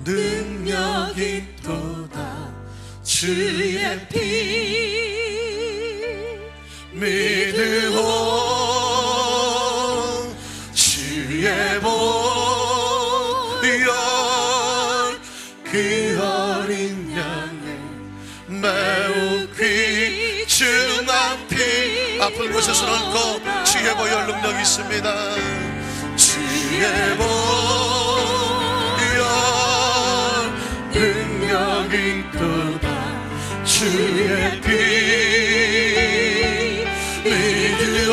능력이 있도다. 주의 피 믿으오. 주의 보혈 그 어린 양의 매우 귀중한 피. 아픈 곳에서 얹고 주의 보혈 능력이 있습니다. 주의 보혈 능력이 있도다. 주의 피 믿으오.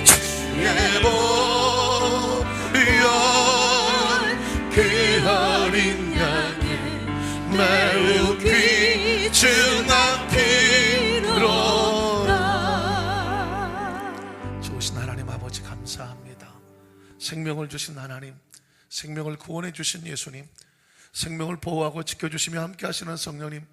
주의 보혈 그 어린 양의 매우 귀중한 피로. 좋으신 하나님 아버지 감사합니다. 생명을 주신 하나님, 생명을 구원해 주신 예수님, 생명을 보호하고 지켜주시며 함께 하시는 성령님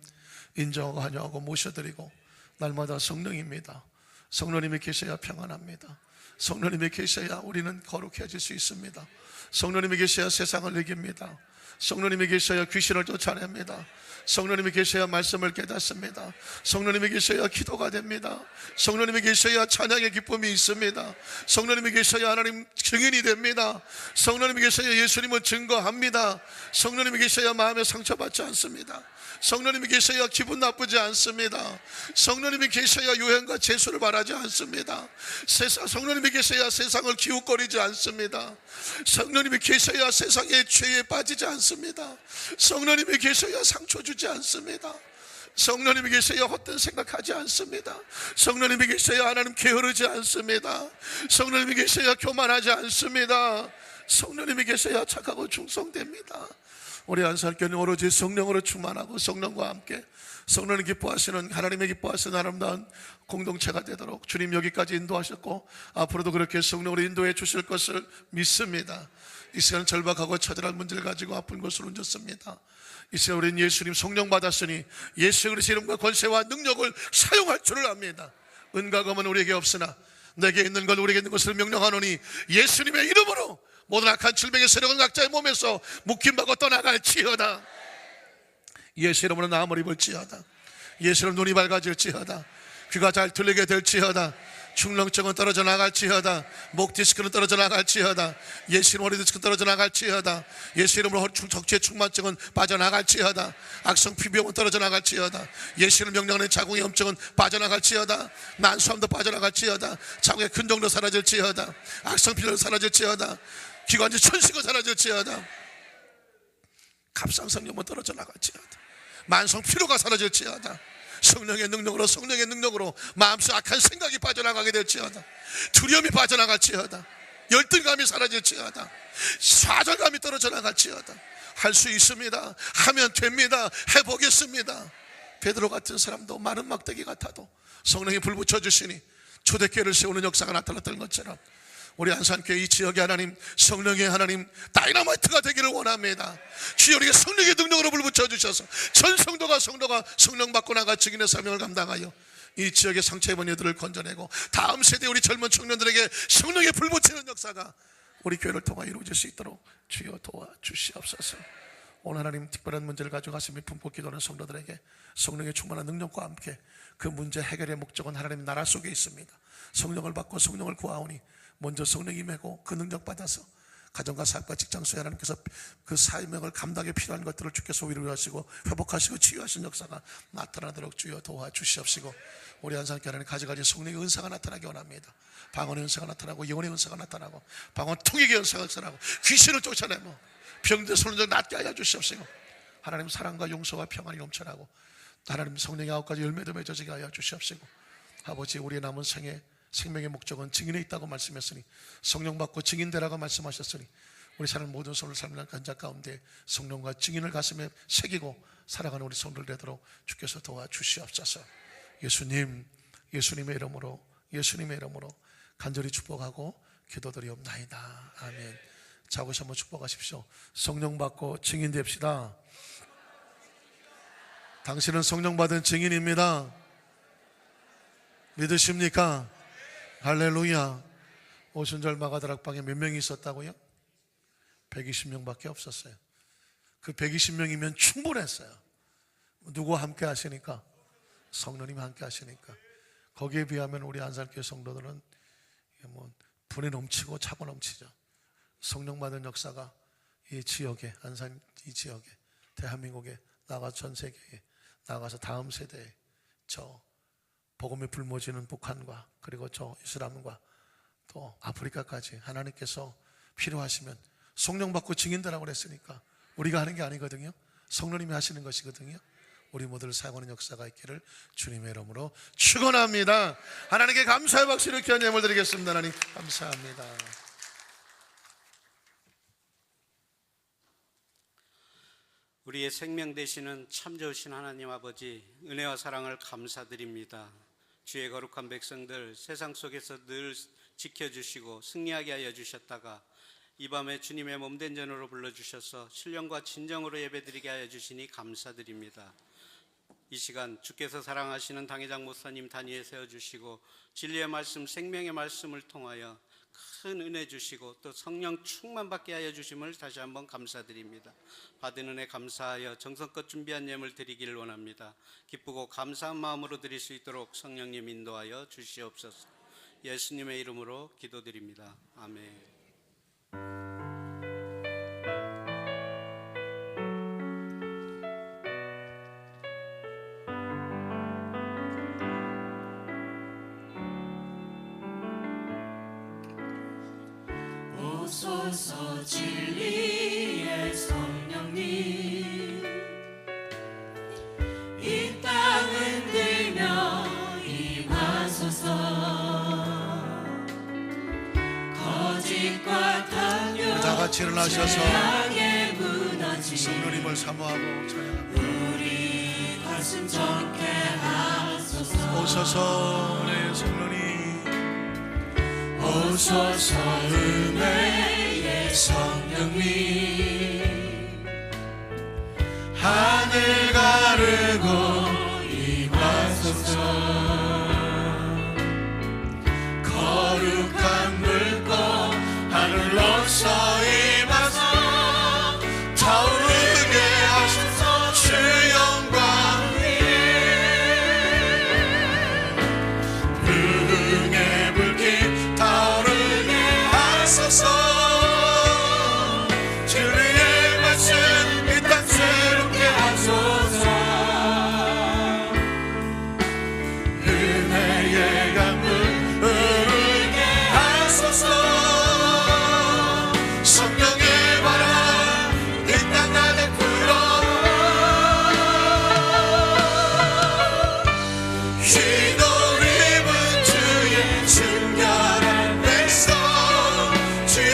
인정하고 환영하고 모셔드리고, 날마다 성령입니다. 성령님이 계셔야 평안합니다. 성령님이 계셔야 우리는 거룩해질 수 있습니다. 성령님이 계셔야 세상을 이깁니다. 성령님이 계셔야 귀신을 쫓아냅니다. 성령님이 계셔야 말씀을 깨닫습니다. 성령님이 계셔야 기도가 됩니다. 성령님이 계셔야 찬양의 기쁨이 있습니다. 성령님이 계셔야 하나님 증인이 됩니다. 성령님이 계셔야 예수님을 증거합니다. 성령님이 계셔야 마음에 상처받지 않습니다. 성령님이 계셔야 기분 나쁘지 않습니다. 성령님이 계셔야 유행과 재수를 바라지 않습니다. 성령님이 계셔야 세상을 기웃거리지 않습니다. 성령님이 계셔야 세상의 죄에 빠지지 않습니다. 성령님이 계셔야 상처 주지 않습니다. 성령님이 계셔야 헛된 생각하지 않습니다. 성령님이 계셔야 하나님 게으르지 않습니다. 성령님이 계셔야 교만하지 않습니다. 성령님이 계셔야 착하고 충성됩니다. 우리 안산교회는 오로지 성령으로 충만하고 성령과 함께 성령을 기뻐하시는, 하나님의 기뻐하시는 아름다운 공동체가 되도록 주님 여기까지 인도하셨고 앞으로도 그렇게 성령으로 인도해 주실 것을 믿습니다. 이 시간 절박하고 처절한 문제를 가지고 아픈 곳을 얹었습니다. 이 시간 우리는 예수님 성령 받았으니 예수 그리스도의 이름과 권세와 능력을 사용할 줄을 압니다. 은과 금은 우리에게 없으나 내게 있는 것 우리에게 있는 것을 명령하노니 예수님의 이름으로 모든 악한 질병의 세력은 각자의 몸에서 묶임받고 떠나갈지어다. 예수 이름으로 나음을 입을지어다. 예수 이름 눈이 밝아질지어다. 귀가 잘 들리게 될지어다. 중렁증은 떨어져 나갈지어다. 목 디스크는 떨어져 나갈지어다. 예수 이름으로 허리 디스크는 떨어져 나갈지어다. 예수 이름으로 척추의 충만증은 빠져나갈지어다. 악성 피부염은 떨어져 나갈지어다. 예수 이름 명령하는 자궁의 염증은 빠져나갈지어다. 난소암도 빠져나갈지어다. 자궁의 근종도 사라질지어다. 악성 피로도 사라질지어다. 기관지 천식은 사라질지어다. 갑상선염은 떨어져 나갈지어다. 만성 피로가 사라질지어다. 성령의 능력으로 마음속 악한 생각이 빠져나가게 될지어다. 두려움이 빠져나갈지어다. 열등감이 사라질지어다. 좌절감이 떨어져 나갈지어다. 할 수 있습니다. 하면 됩니다. 해보겠습니다. 베드로 같은 사람도 마른 막대기 같아도 성령이 불 붙여주시니 초대교회를 세우는 역사가 나타났던 것처럼 우리 안산교회 이 지역의 하나님, 성령의 하나님 다이너마이트가 되기를 원합니다. 주여, 우리에게 성령의 능력으로 불붙여 주셔서 전 성도가 성령 받고 나가 증인의 사명을 감당하여 이 지역의 상처 입은 이들을 건져내고 다음 세대 우리 젊은 청년들에게 성령의 불붙이는 역사가 우리 교회를 통하여 이루어질 수 있도록 주여 도와주시옵소서. 오늘 하나님 특별한 문제를 가지고 가슴이 품고 기도하는 성도들에게 성령의 충만한 능력과 함께 그 문제 해결의 목적은 하나님 나라 속에 있습니다. 성령을 받고 성령을 구하오니 먼저 성령이 임하고 그 능력 받아서 가정과 사업과 직장소에 하나님께서 그 사명을 감당에 필요한 것들을 주께서 위로하시고 회복하시고 치유하신 역사가 나타나도록 주여 도와주시옵시고, 우리 안산교회 하나님 가지가지 성령의 은사가 나타나기 원합니다. 방언의 은사가 나타나고 영혼의 은사가 나타나고 방언 통역의 은사가 나타나고 귀신을 쫓아내고 병든 손을 낫게 하여 주시옵시고, 하나님 사랑과 용서와 평안이 넘쳐나고 하나님 성령의 9가지 열매도 맺어지게 하여 주시옵시고, 아버지 우리의 남은 생에 생명의 목적은 증인에 있다고 말씀했으니 성령 받고 증인되라고 말씀하셨으니 우리 사는 모든 손을 삶는 간자 가운데 성령과 증인을 가슴에 새기고 살아가는 우리 성도들 되도록 주께서 도와주시옵소서. 예수님의 이름으로 간절히 축복하고 기도드리옵나이다. 아멘. 자고시 한번 축복하십시오. 성령 받고 증인 됩시다. 당신은 성령 받은 증인입니다. 믿으십니까? 할렐루야. 오순절 마가다락방에 몇 명이 있었다고요? 120명밖에 없었어요. 그 120명이면 충분했어요. 누구와 함께 하시니까? 성령님이 함께 하시니까. 거기에 비하면 우리 안산교회 성도들은 분이 넘치고 차고 넘치죠. 성령 받은 역사가 이 지역에, 안산 이 지역에, 대한민국에, 나가서 전 세계에, 나가서 다음 세대에, 저 복음의 불모지는 북한과 그리고 저 이슬람과 또 아프리카까지 하나님께서 필요하시면 성령 받고 증인되라고 그랬으니까 우리가 하는 게 아니거든요. 성령님이 하시는 것이거든요. 우리 모두를 사용하는 역사가 있기를 주님의 이름으로 축원합니다. 하나님께 감사의 박수를 귀한 예물 드리겠습니다. 하나님 감사합니다. 우리의 생명 되시는 참 좋으신 하나님 아버지, 은혜와 사랑을 감사드립니다. 주의 거룩한 백성들 세상 속에서 늘 지켜주시고 승리하게 하여 주셨다가 이 밤에 주님의 몸된 전으로 불러주셔서 신령과 진정으로 예배드리게 하여 주시니 감사드립니다. 이 시간 주께서 사랑하시는 당회장 목사님 단위에 세워주시고 진리의 말씀, 생명의 말씀을 통하여 큰 은혜 주시고 또 성령 충만 받게 하여 주심을 다시 한번 감사드립니다. 받은 은혜 감사하여 정성껏 준비한 예물 드리기를 원합니다. 기쁘고 감사한 마음으로 드릴 수 있도록 성령님 인도하여 주시옵소서. 예수님의 이름으로 기도드립니다. 아멘. 오소서 진리의 성령님, 이 땅 흔들며 임하소서. 거짓과 탐욕 다 같이 일어나셔서 죄악에 무너진 성령님을 사모하고 찬양합니다. 우리 가슴 적게 하소서. 오소서 내 성령님, 오소서 은혜의 성령님, 하늘 가르고 임하소서. 거룩한 물고 하늘로서 임하소. 타오르게 하소서 주 영광 위에. 불응의 불길 타오르게 하소서. 주의 말씀 이 땅 새롭게 하소서. 은혜의 강물 흐르게 하소서. 성령의 바람 이 땅 안에 불어. 휘도 입은 주의 순결한 백성, 주의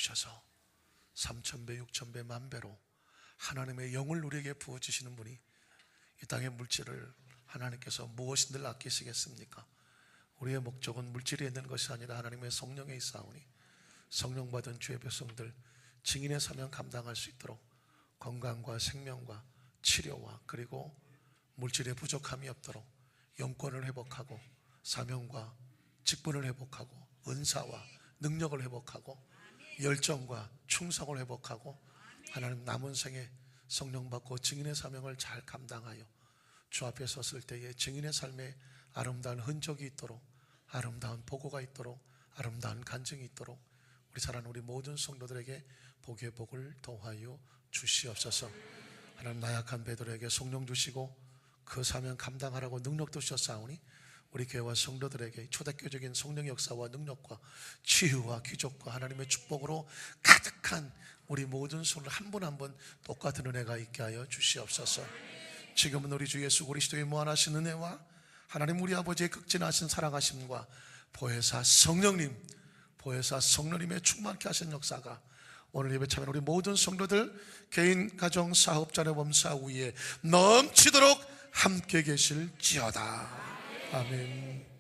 주셔서 3,000배, 6,000배, 만배로 하나님의 영을 우리에게 부어주시는 분이 이 땅의 물질을 하나님께서 무엇인들 아끼시겠습니까? 우리의 목적은 물질에 있는 것이 아니라 하나님의 성령에 있사오니 성령 받은 주의 백성들 증인의 사명 감당할 수 있도록 건강과 생명과 치료와 그리고 물질의 부족함이 없도록 영권을 회복하고 사명과 직분을 회복하고 은사와 능력을 회복하고 열정과 충성을 회복하고 하나님 남은 생에 성령 받고 증인의 사명을 잘 감당하여 주 앞에 섰을 때에 증인의 삶에 아름다운 흔적이 있도록 아름다운 보고가 있도록 아름다운 간증이 있도록 우리 사랑하는 우리 모든 성도들에게 복의 복을 더하여 주시옵소서. 하나님 나약한 베드로에게 성령 주시고 그 사명 감당하라고 능력도 주셨사오니 우리 교회와 성도들에게 초대교적인 성령의 역사와 능력과 치유와 귀족과 하나님의 축복으로 가득한 우리 모든 손을 한 분 한 분 똑같은 은혜가 있게 하여 주시옵소서. 지금은 우리 주 예수 그리스도의 무한하신 은혜와 하나님 우리 아버지의 극진하신 사랑하심과 보혜사 성령님 보혜사 성령님의 충만케 하신 역사가 오늘 예배 참여한 우리 모든 성도들 개인 가정 사업 자녀 범사 위에 넘치도록 함께 계실지어다. 아멘.